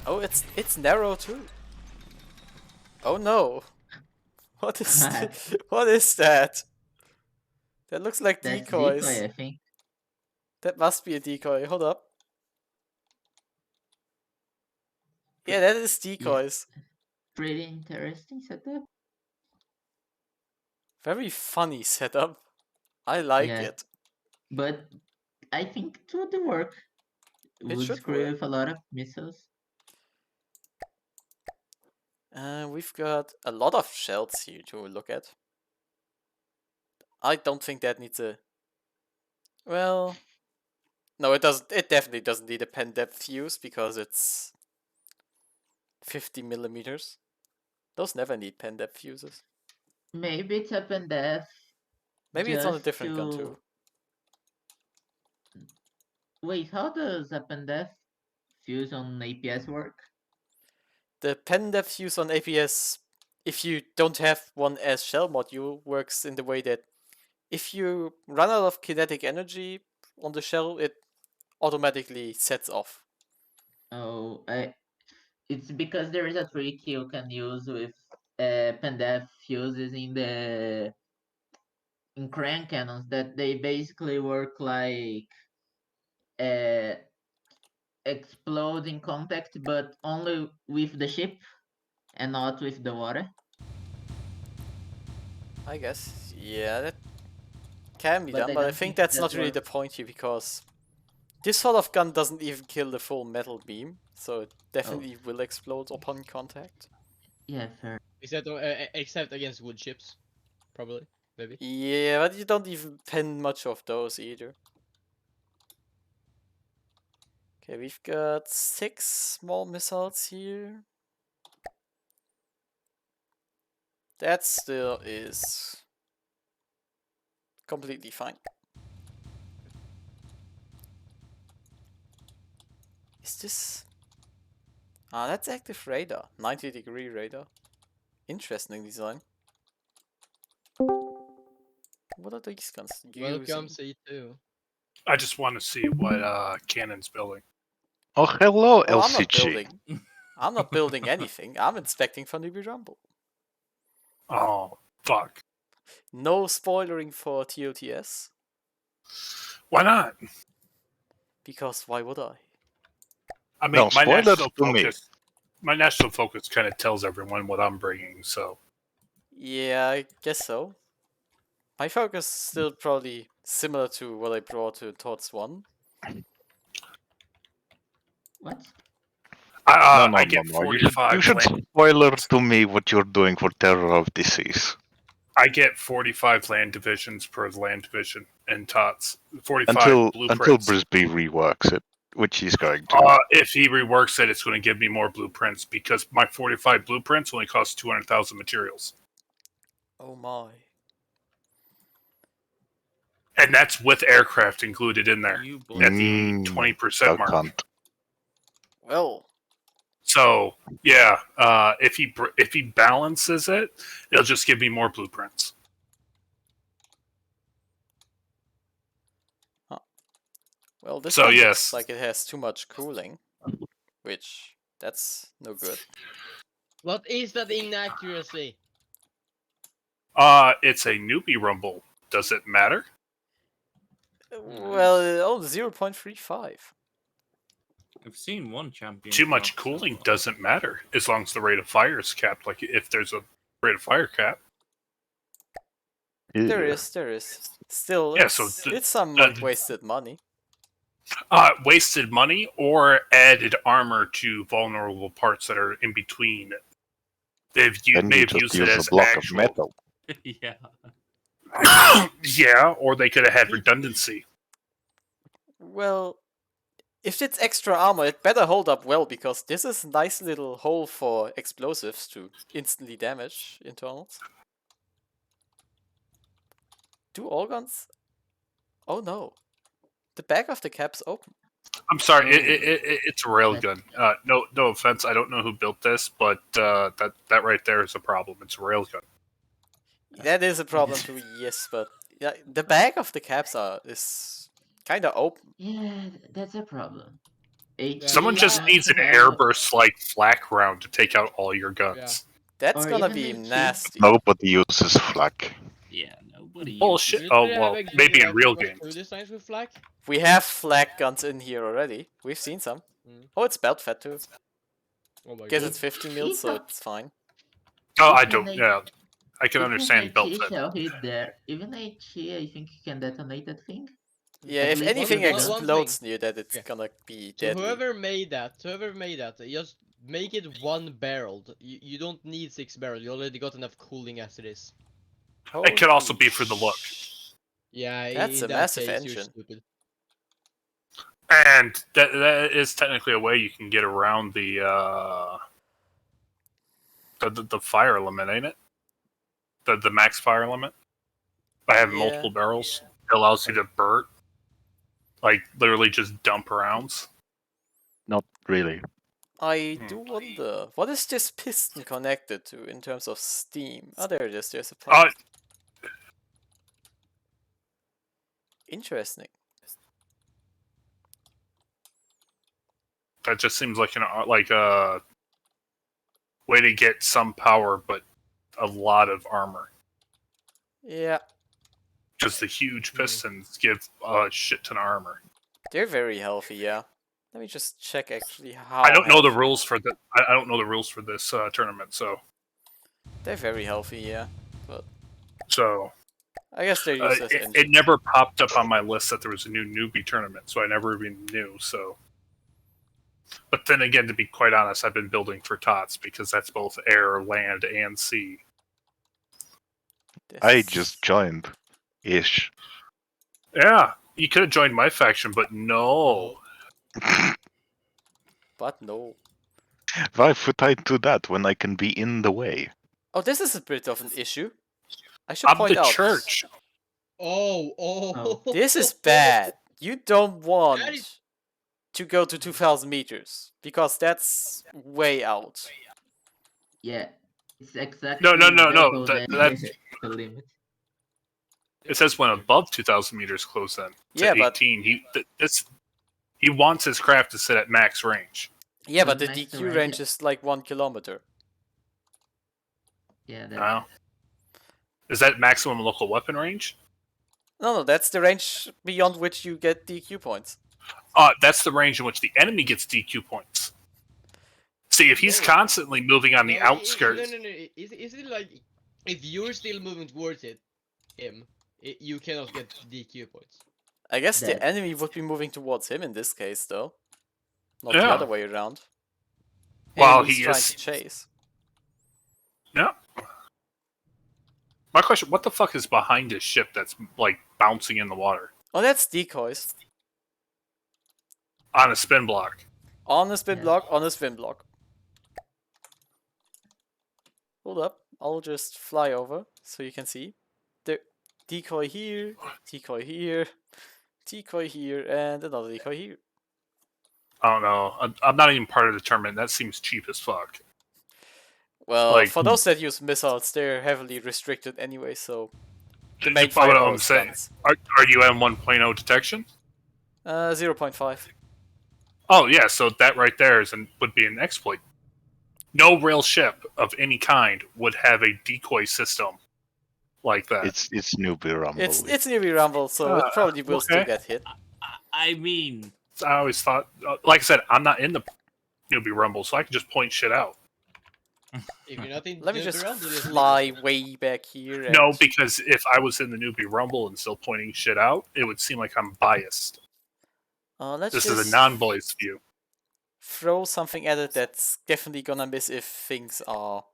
Oh, it's narrow too. Oh no. What is what is that? That looks like That's decoys. decoy, I think. That must be a decoy. Hold up. Yeah, that is decoys. Pretty interesting setup. Very funny setup. I like Yeah. it. But I think it would work. It Would should screw work. with a lot of missiles. We've got a lot of shells here to look at. I don't think that needs a... Well... No, it doesn't. It definitely doesn't need a pen depth fuse because it's 50 millimeters. Those never need pen depth fuses. Maybe it's up and death. Maybe it's on a just different gun to- too. Wait, how does up and death fuse on APS work? The pen depth fuse on APS, if you don't have one as shell module, works in the way that if you run out of kinetic energy on the shell, it automatically sets off. Oh, it's because there is a trick you can use with pendef fuses in crank cannons that they basically work like explode in contact, but only with the ship and not with the water. I guess, yeah, that can be But done, I but I don't think think that's that not really the works. point here because this sort of gun doesn't even kill the full metal beam, so it definitely will explode upon contact. Yeah, fair. Except against wood chips. Probably. Maybe. Yeah, but you don't even pen much of those either. Okay, we've got 6 small missiles here. That still is completely fine. Is this... Ah, that's active radar. 90-degree radar. Interesting design. What are these guns Welcome, using? C2. I just want to see what Cannon's building. Oh, hello, Oh, I'm not LCG. building. I'm not building anything. I'm inspecting for Newbee Rumble. Oh, fuck. No spoilering for TOTS, Why not? because why would I? I mean, No, my spoilers national to me. focus. My national focus kind of tells everyone what I'm bringing. So Yeah, I guess so. My focus is still probably similar to what I brought to TOTS 1. What? I get You 45. should land, spoiler to me what you're doing for Terror of Disease. I get 45 land divisions per land division and tots. 45 Until blueprints. Brisby reworks it, which he's going to. If he reworks it, it's going to give me more blueprints because my 45 blueprints only cost 200,000 materials. Oh my. And that's with aircraft included in there You at the 20% mark. Cunt. Well, So yeah, if he balances it, it'll just give me more blueprints. well, this So, one yes. looks like it has too much cooling, which that's no good. What is that inaccuracy? It's a Newbee Rumble. Does it matter? Well, only 0.35. I've seen one champion. Too much drop, cooling so- doesn't matter as long as the rate of fire is capped. Like if there's a rate of fire cap. There Yeah. is. Still, Yeah, it's, so it's some wasted money. Wasted money or added armor to vulnerable parts that are in between. Then May you have just used it use as a block actual. of metal. Yeah. Yeah, or they could have had redundancy. Well, if it's extra armor, it better hold up well, because this is a nice little hole for explosives to instantly damage internals. Do all guns? Oh no. The back of the cap's open. I'm sorry, it's a railgun. No offense. I don't know who built this, but that right there is a problem. It's a railgun. That is a problem too, yes, but yeah, the back of the caps is kind of open. Yeah, that's a problem. Someone HE just wants needs to an have- airburst like flak round to take out all your guns. That's Or gonna even be the cheap- nasty. Nobody uses flak. Yeah, nobody. Bullshit. Did Oh they have well, actually, maybe in like, real constructed games. designs with flak? We have flak guns in here already. We've seen some. Mm. Oh, it's belt fed too. Oh my Guess god. it's 15 mils, so it's fine. Oh, I Even don't. they- Yeah, I can Even understand HE belt fed. shall hit there. Even HE, I think you can detonate that thing. Yeah, At if least anything one explodes near that, it's Okay. gonna be So deadly. whoever made that, just make it one barreled. You don't need 6 barrels. You already got enough cooling as it is. It could also Holy be for the look. Yeah, That's in a that massive case, you're engine. stupid. And that is technically a way you can get around the fire limit, ain't it? The max fire limit. By having Yeah. multiple barrels, it allows you to burn, like literally just dump rounds. Not really. I do wonder, what is this piston connected to in terms of steam? Oh, there it is. There's a pipe. Interesting. That just seems like a way to get some power, but a lot of armor. Yeah, Just the huge pistons give a shit ton of armor. they're very healthy. Yeah. Let me just check actually how. I don't know the healthy- rules for the. I don't know the rules for this tournament, so They're very healthy. Yeah. I guess they're used as it engines. never popped up on my list that there was a new newbie tournament, so I never even knew. So, but then again, to be quite honest, I've been building for tots because that's both air, land, and sea. This I is- just joined. Ish. Yeah, you could have joined my faction, but no. But no. Why would I do that when I can be in the way? Oh, this is a bit of an issue. I should I'm point the out. church. Oh. This is bad. You don't want That is- to go to 2,000 meters because that's way out. Yeah, it's exactly. No, double that's- the limit. It says when above 2,000 meters close in to Yeah, but 18. He wants his craft to sit at max range. Yeah, but the Doesn't max the DQ range is like 1 kilometer. Yeah, that's Oh. Is that maximum local weapon range? No, that's the range beyond which you get DQ points. That's the range in which the enemy gets DQ points. See, if he's No. constantly moving on the No, outskirts, No. Is it like if you're still moving towards him, you cannot get DQ points? I guess the That- enemy would be moving towards him in this case, though. Not the Yeah. other way around. Well, He's he trying is- to chase. yeah. My question: what the fuck is behind his ship that's like bouncing in the water Oh, that's decoys. on a spin block? On a spin Yeah. block, on a spin block. Hold up, I'll just fly over so you can see. The decoy here, decoy here, decoy here, and another decoy here. I don't know. I'm not even part of the tournament. That seems cheap as fuck. Well, Like- for those that use missiles, they're heavily restricted anyway, so the That's main what fire I'm is saying. guns. Are you at 1.0 detection? 0.5. Oh yeah, so that right there would be an exploit. No real ship of any kind would have a decoy system like that. It's Newbee Rumble. It's Newbee Rumble, so it probably will still okay. get hit. I mean, I always thought, like I said, I'm not in the Newbie Rumble, so I can just point shit out. If you're not in Let me the just round, just fly way back here. And... No, because if I was in the Newbie Rumble and still pointing shit out, it would seem like I'm biased. let's This just is a non-biased view. throw something at it that's definitely gonna miss if things are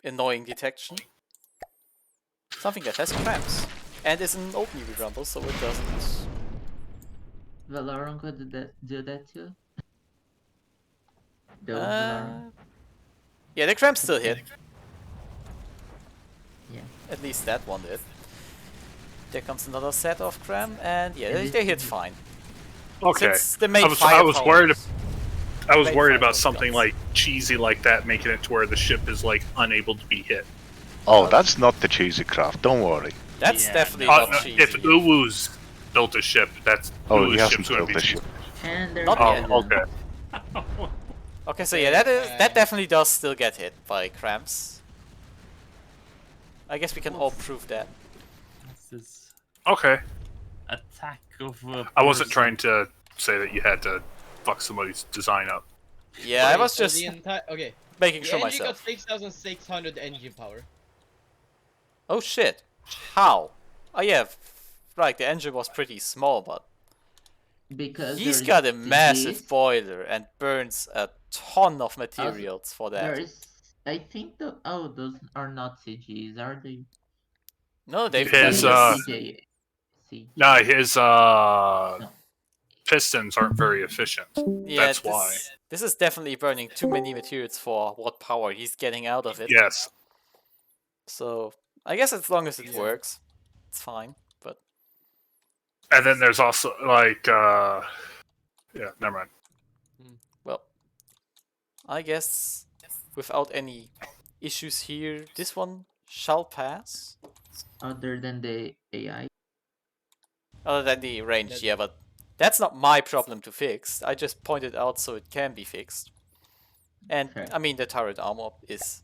annoying detection. Something that has cramps. And is an open Newbie Rumble, so it doesn't... Valorant could do that too. Those Uh, Valorant. yeah, the cramps still hit. Yeah. At least that one did. There comes another set of cram, and yeah, And they this- hit fine. Okay. Since the main I was firepower worried. is- I was main worried firepower about is something guns. like cheesy like that, making it to where the ship is like unable to be hit. Oh, that's not the cheesy craft. Don't worry. That's Yeah, definitely No, not cheesy. if Uwu's built a ship, that's Oh, Uwu's he hasn't ship's going to built be the cheesy. ship. And there's Not yet. Oh, okay. Okay, so yeah, that definitely does still get hit by cramps. I guess we can all prove that. what's this Okay. attack of? I wasn't trying to say that you had to fuck somebody's design up. Yeah, I was so just the entire making the sure engine got myself. 6,600 engine power. Oh shit! How? Oh yeah, right. The engine was pretty small, but because he's there's got a the massive Gs, boiler and burns a ton of materials for that. There's, I think those are not CGs, are they? No, they've His, done this. CJ. No, his No. pistons aren't very efficient. Yeah, that's why. This is definitely burning too many materials for what power he's getting out of it. Yes. So I guess as long as it Yeah. works, it's fine. But And then there's also like yeah, never mind. well, I guess without any issues here, this one shall pass. Other than the AI. Other than the range, That- yeah, but that's not my problem to fix. I just pointed out so it can be fixed. And Fair. I mean, the turret armor is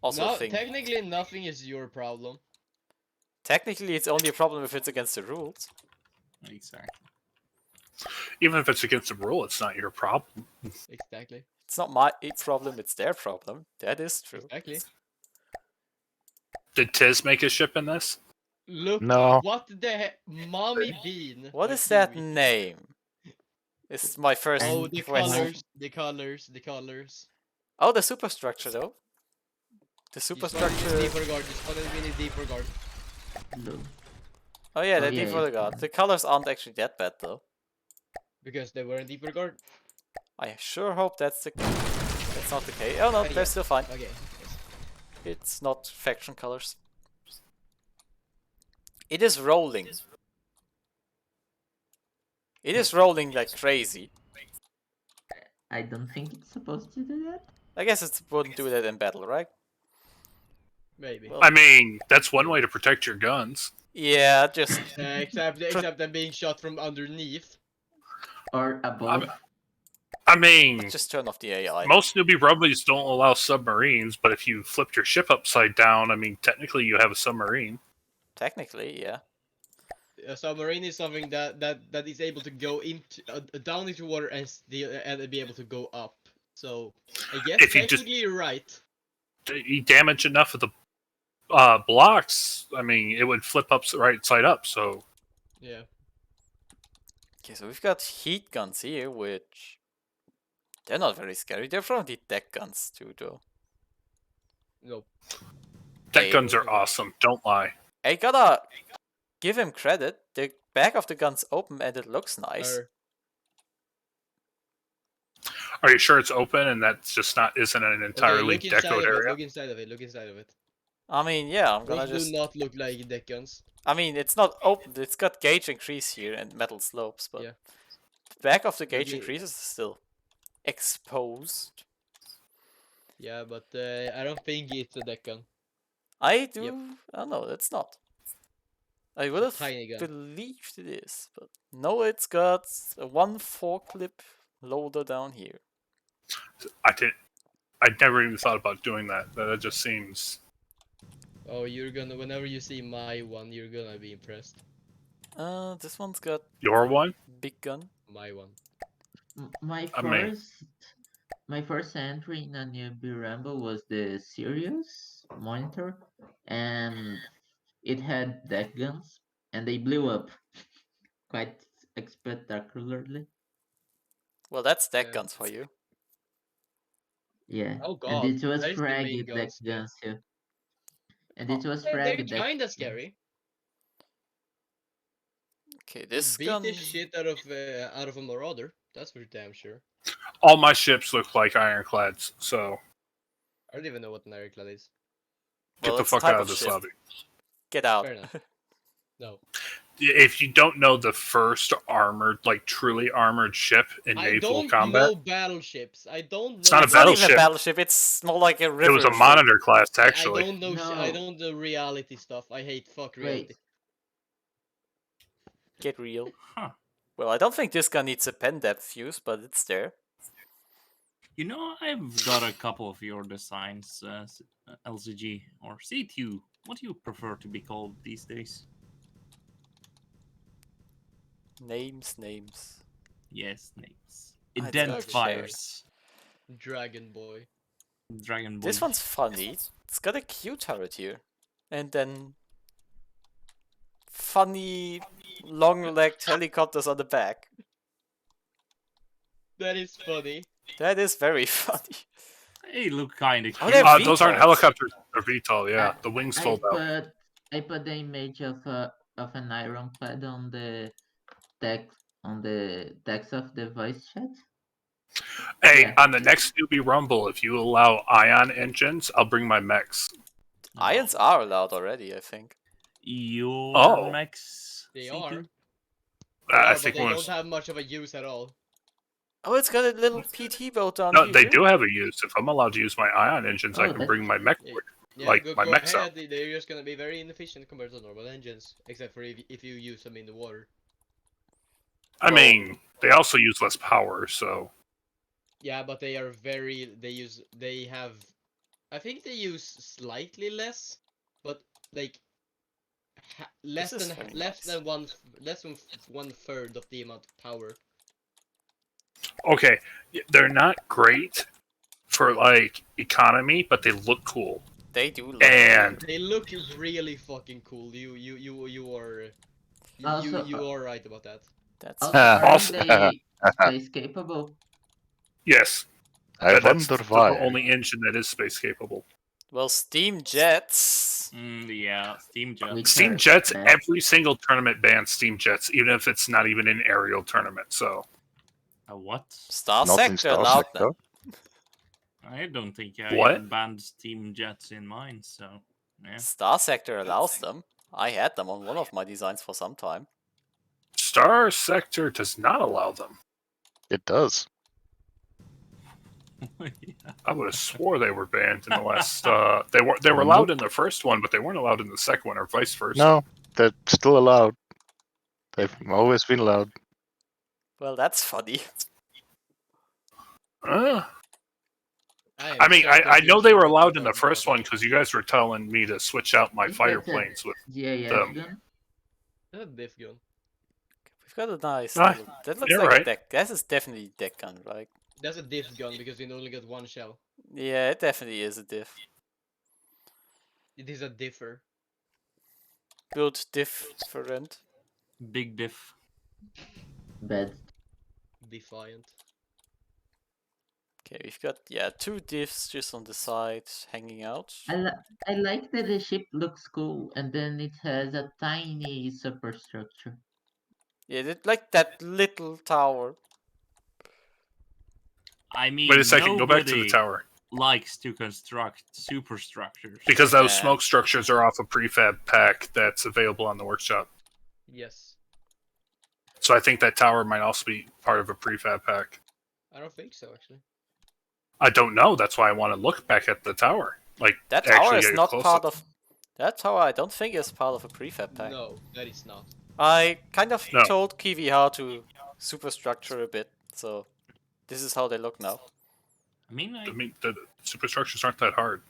also No, a thing. technically nothing is your problem. Technically, it's only a problem if it's against the rules. Exactly. Even if it's against the rule, it's not your problem. Exactly. It's not my problem, it's their problem. That is true. Exactly. Did Tiz make a ship in this? Look, No. what the heck, mommy bean. What by is that Kiwi. name? It's my first Oh, the question. colors. Oh, the superstructure though. The You spawn in superstructure. deeper guard, you spawn in deeper guard. Blue. Oh yeah, Oh, the yeah, deep for the yeah. god. The colors aren't actually that bad though. Because they were in deeper guard. I sure hope that's not the case. Oh no, Yeah. they're still fine. Okay. Yes. It's not faction colors. It is rolling. It is rolling like crazy. I don't think it's supposed to do that. I guess it wouldn't do that in battle, right? Maybe. Well, I mean, that's one way to protect your guns. Yeah, just Except them being shot from underneath. Or above. I mean, Just turn off the AI. most newbie rumblies don't allow submarines, but if you flipped your ship upside down, I mean, technically you have a submarine. Technically, yeah. A submarine is something that is able to go into down into water and be able to go up. So I guess If you just- technically you're right. You damage enough of the blocks, I mean, it would flip up right side up. So Yeah. Okay, so we've got heat guns here, which they're not very scary. They're probably deck guns too, though. Nope. deck Hey. guns are awesome. Don't lie. I gotta give him credit. The back of the gun's open and it looks nice. Are you sure it's open and that's just isn't an entirely look inside decoed of it. area? Look inside of it. Look inside of it. I mean, yeah, I'm gonna Those just. do not look like deck guns. I mean, it's not open. It's got gauge increase here and metal slopes, but Yeah. the back of the gauge Maybe- increases is still exposed. Yeah, but I don't think it's a deck gun. I do. Yep. Oh no, it's not. I would have tiny gun. believed it is, but no, it's got a 1/4 clip loader down here. I never even thought about doing that. That just seems. Oh, you're gonna whenever you see my one, you're gonna be impressed. This one's got Your one? big gun. My one. My I mean- first entry in a Newbee Rumble was the Sirius monitor, and it had deck guns, and they blew up quite spectacularly. Well, that's deck Yeah. guns for you. Yeah, Oh god. and it was that is the main Frigate deck guns, yeah. guns too. And it was They're Frigate deck. kinda scary. Okay, this Beat gun. the shit out of a Marauder. That's for damn sure. All my ships look like Ironclads, so I don't even know what an Ironclad is. get Well, the it's a fuck type out of of this ship. lobby. Get out. Fair enough. No. If you don't know the first armored, like truly armored ship in I naval don't combat, know battleships. I don't know. It's not a It's not even a battleship. battleship. It's more like a river. it was a ship. monitor class I actually. don't know. I No. don't know reality stuff. I hate fuck reality. Wait, Get real. Huh. Well, I don't think this gun needs a pen depth fuse, but it's there. You know, I've got a couple of your designs, LCG or C2. What do you prefer to be called these days? Names. Yes, names. I don't Identifiers. Dragon Boy. Dragon Ball. This one's funny. It's got a Q turret here. And then funny long-legged helicopters on the back. That is funny. That is very funny. They look kind of Oh, cute. they're Those aren't VTOLs. helicopters; they're VTOL. Yeah, I- the wings I fold out. put the image of an Ironclad on the text of the voice chat. Hey, yeah. on the next Newbie Rumble, if you allow ion engines, I'll bring my mechs. Ions are allowed already, I think. Your Oh. Max. They C2? are. I but think they one don't was, have much of a use at all. Oh, it's got a little PT boat down no, here. they too. do have a use. If I'm allowed to use my ion engines, I Oh, can that- bring my mech. Yeah. Yeah, Like, go, my go mechs ahead. They're just gonna be very inefficient compared to normal engines, except for if you use them in the water. I mean, they also use less power, so Yeah, but they are very. They have. I think they use slightly less, but like less This is than very less nice. than one third of the amount of power. okay, they're not great for like economy, but they look cool. They do look And They look really fucking cool. You are. Also, You are right about that. That's Also, Also- aren't they space capable? yes, I that's wonder the why. only engine that is space capable. well, steam jets. Yeah, Steam Jet. Which Steam are Jets, bad. every single tournament bans Steam Jets, even if it's not even an aerial tournament. So A what? Star Not in Sector Star allowed Sector. them. I don't think I What? even banned Steam Jets in mine, so yeah. Star Sector allows them. I had them on one of my designs for some time. Star Sector does not allow them. It does. I would have swore they were banned in the last. They were allowed in the first one, but they weren't allowed in the second one, or vice versa. No, they're still allowed. They've always been allowed. Well, that's funny. I mean, I know they were allowed in the first one. one because you guys were telling me to switch out my I think fire that's a planes with. GIF them. gun. That's a diff gun. We've got a nice Ah, little... That looks you're like a right. deck. That is definitely a deck gun, right? That's a diff gun because you only get one shell. Yeah, it definitely is a diff. It is a differ. Build different. Big diff. Bad. Defiant. Okay, we've got, yeah, 2 diffs just on the side hanging out. I like that the ship looks cool, and then it has a tiny superstructure. Yeah, like that little tower. I mean, Wait a second, go back to the nobody tower. likes to construct superstructures. Because those Yeah. smoke structures are off a prefab pack that's available on the workshop. Yes. So I think that tower might also be part of a prefab pack. I don't think so, actually. I don't know. That's why I want to look back at the tower. Like, That actually tower is get not close part up. of... That tower I don't think is part of a prefab pack. No, that is not. I kind of No. told Kiwi how to superstructure a bit, so this is how they look now. I mean, I mean, the superstructures aren't that hard.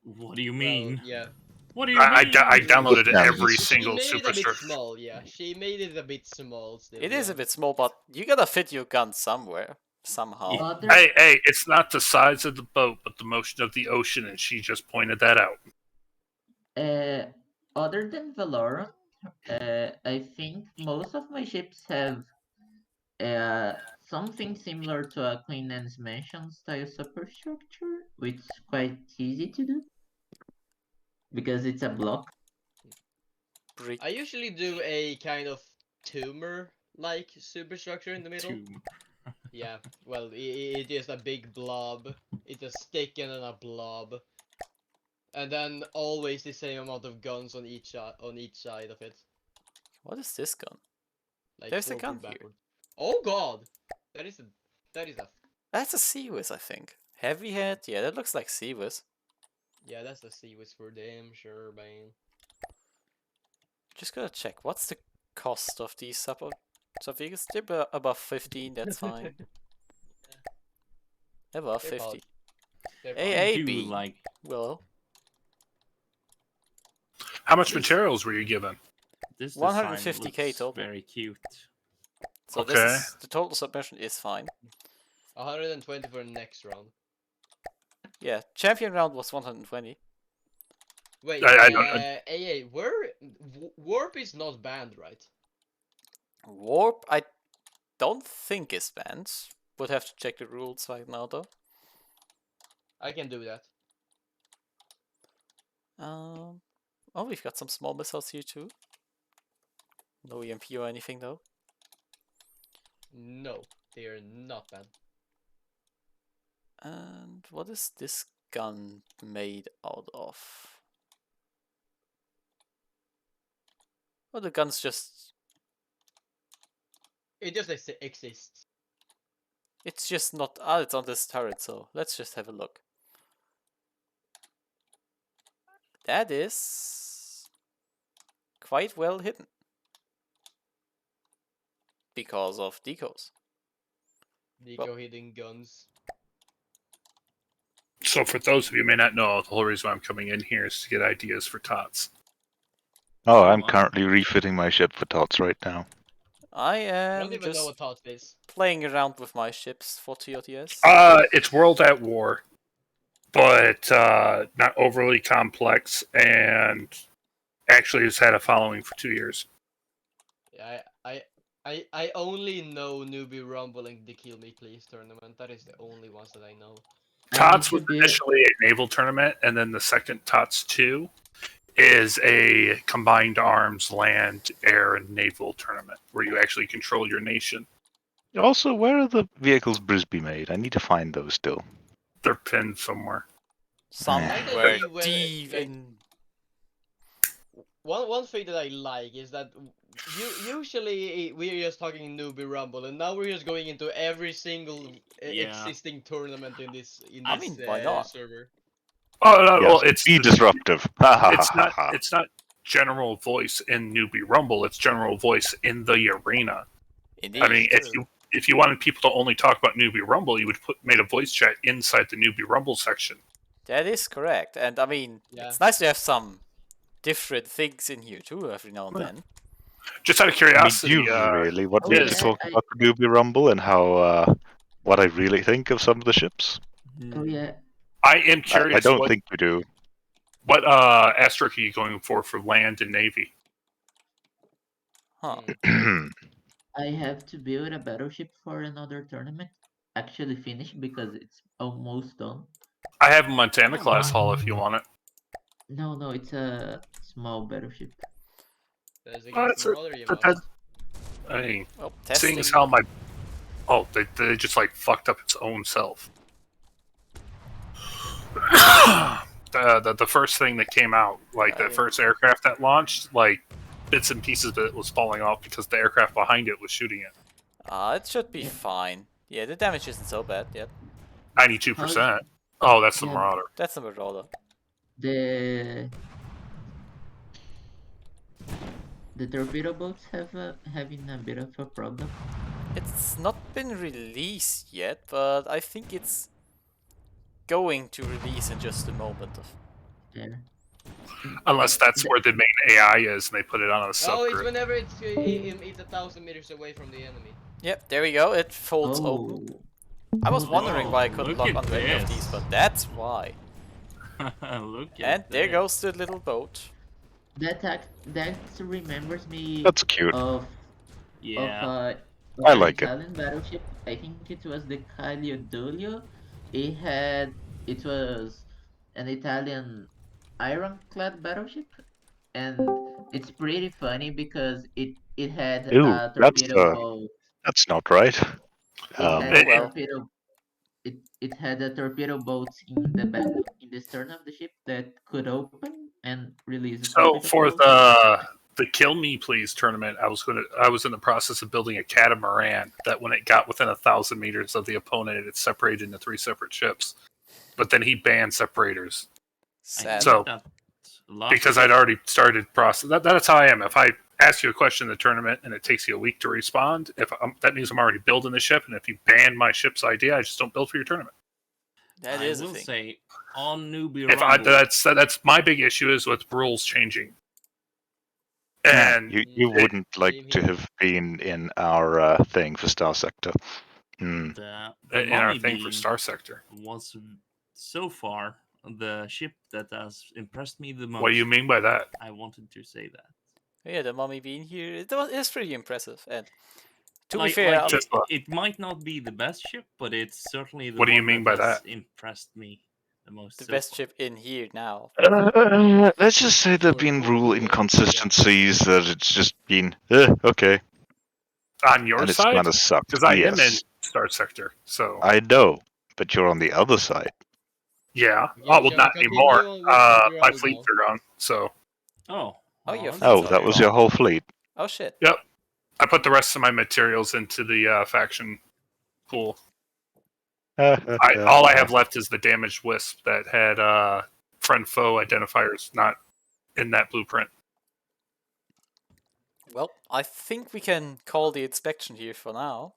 what do you Well, mean? yeah. What do you I mean? downloaded Yeah. every She single made it a bit superstructure. small, yeah. She made it a bit small still. It is yeah. a bit small, but you gotta fit your gun somewhere, somehow. Yeah. Other, Hey, it's not the size of the boat, but the motion of the ocean, and she just pointed that out. other than Valorant, I think most of my ships have something similar to a Queen Anne's Mansion style superstructure, which is quite easy to do because it's a block. Brick. I usually do a kind of tumor-like superstructure in the middle. Tomb. Yeah, well, it is a big blob. It's a stick and then a blob. And then always the same amount of guns on each side of it. What is this gun? Like There's a forward, gun here. backward. Oh god! That is a That's a Seawiz, I think. Heavy head? Yeah, that looks like Seawiz. yeah, that's a Seawiz for damn sure, man. Just gotta check. What's the cost of these vehicles? They're above 15, that's fine. Above They're 50. They're Hey, I do AB. like Well, How much materials were you given? this 150K design looks total. very cute. so Okay. this is, the total submission is fine. 120 for next round. Yeah, champion round was 120. Wait, I don't- AA, warp is not banned, right? Warp, I don't think is banned. Would have to check the rules right now, though. I can do that. Oh, we've got some small missiles here too. No EMP or anything though. No, they are not banned. And what is this gun made out of? Oh, the gun's just... It just exists. It's just not... Ah, it's on this turret, so let's just have a look. That is... quite well hidden. Because of decos. Deco hidden guns. So for those of you who may not know, the whole reason why I'm coming in here is to get ideas for tots. Oh, I'm Wow. currently refitting my ship for tots right now. I I am don't even know just what thought is. playing around with my ships for TOTS. It's World at War, but not overly complex, and actually has had a following for 2 years. Yeah, I only know Newbee Rumble and the Kill Me Please tournament. That is the only ones that I know. Tots was initially a naval tournament, and then the second Tots 2 is a combined arms land, air, and naval tournament where you actually control your nation. Also, where are the vehicles Brisby made? I need to find those still. They're pinned somewhere. Somewhere Finally, deep like, in... One thing that I like is that usually we're just talking Newbee Rumble, and now we're just going into every single Yeah. existing tournament in this I mean, why not? server. Oh no, Yes, well, it's be disruptive. it's not general voice in Newbie Rumble. It's general voice in the arena. Indeed. I mean, if you wanted people to only talk about Newbee Rumble, you would made a voice chat inside the Newbee Rumble section. That is correct. And I mean, Yeah. it's nice to have some different things in here too every now and Yeah. then. Just out of I curiosity, mean, you really want Oh, me to yes. talk I- about the Newbie Rumble and how what I really think of some of the ships? Oh yeah, I am I curious don't what think you do. asterisk are you going for land and navy? Huh. I have to build a battleship for another tournament. Actually finished because it's almost done. I have a Montana class hull if you want it. No, it's a small battleship. There's Oh, against that's the a- brother, you that- must. I mean, Well, seeing testing. as how my they just like fucked up its own self. The first thing that came out, like the Yeah. first aircraft that launched, like bits and pieces of it was falling off because the aircraft behind it was shooting it. It should be fine. Yeah, the damage isn't so bad yet. 92%. Oh, that's the Yeah. Marauder. That's a Marauder. The torpedo boats having a bit of a problem. It's not been released yet, but I think it's going to release in just a moment. There. Unless that's where the main AI is and they put it on a Oh, it's subgroup. whenever it's 1,000 meters away from the enemy. Yep, there we go. It folds open. Oh, I was Oh, wondering why I look couldn't lock at onto any of this. these, but that's why. Look at And there this. goes the little boat. that remembers me That's cute. of Yeah. I an like it. Italian battleship. I think it was the Cagliodolio. It was an Italian Ironclad battleship, and it's pretty funny because it had Ooh, a that's torpedo boat. That's not right. It had Oh a well. torpedo. It had a torpedo boat in the back, in the stern of the ship that could open and release a So torpedo for boat. the Kill Me Please tournament, I was in the process of building a catamaran that when it got within 1,000 meters of the opponent, it separated into 3 separate ships. But then he banned separators Sad. So- that last because I'd already started process. That's how I am. If I ask you a question in the tournament and it takes you a week to respond, that means I'm already building the ship. And if you ban my ship's idea, I just don't build for your tournament. That I is a will thing. say on Newbee If Rumble. that's my big issue is with rules changing. And You it- wouldn't like Same to here. have been in our thing for Star Sector. Hmm. the in our Mummy thing for Bee Star Sector. was so far the ship that has impressed me the most. What do you mean by that? I wanted to say that. Yeah, the mummy being here, it's pretty impressive. And to be Like, fair, like, Just- it might not be the best ship, but it's certainly the What do you one mean by has that? impressed me the most. the so best far. ship in here now. Let's just say there've been rule inconsistencies that it's just been okay, On your and it's side? kind of sucked. Because I am in Yes, Star Sector, so I know, but you're on the other side. yeah. Yeah, Oh well, shall not we continue anymore. on with Newbee My Rumble fleets now? are gone. So Oh. Oh, your that's fleet's Oh, all that was gone. your whole fleet. Oh shit. yep, I put the rest of my materials into the faction pool. All I have left is the damaged wisp that had friend foe identifiers not in that blueprint. Well, I think we can call the inspection here for now.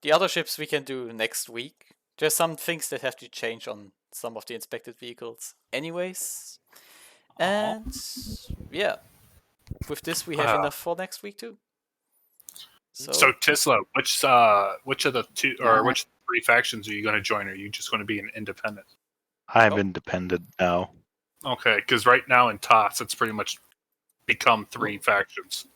The other ships we can do next week. There's some things that have to change on some of the inspected vehicles anyways. And yeah, with this we have enough for next week too. So Tisla, which of the two or Yeah. which 3 factions are you going to join? Or are you just going to be an independent? I'm Oh. independent now. Okay, because right now in TOTS it's pretty much become 3 factions.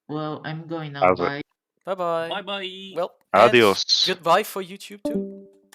Well, I'm going now. How's it? Bye. bye bye. Bye bye. Well, and Adios. goodbye for YouTube too.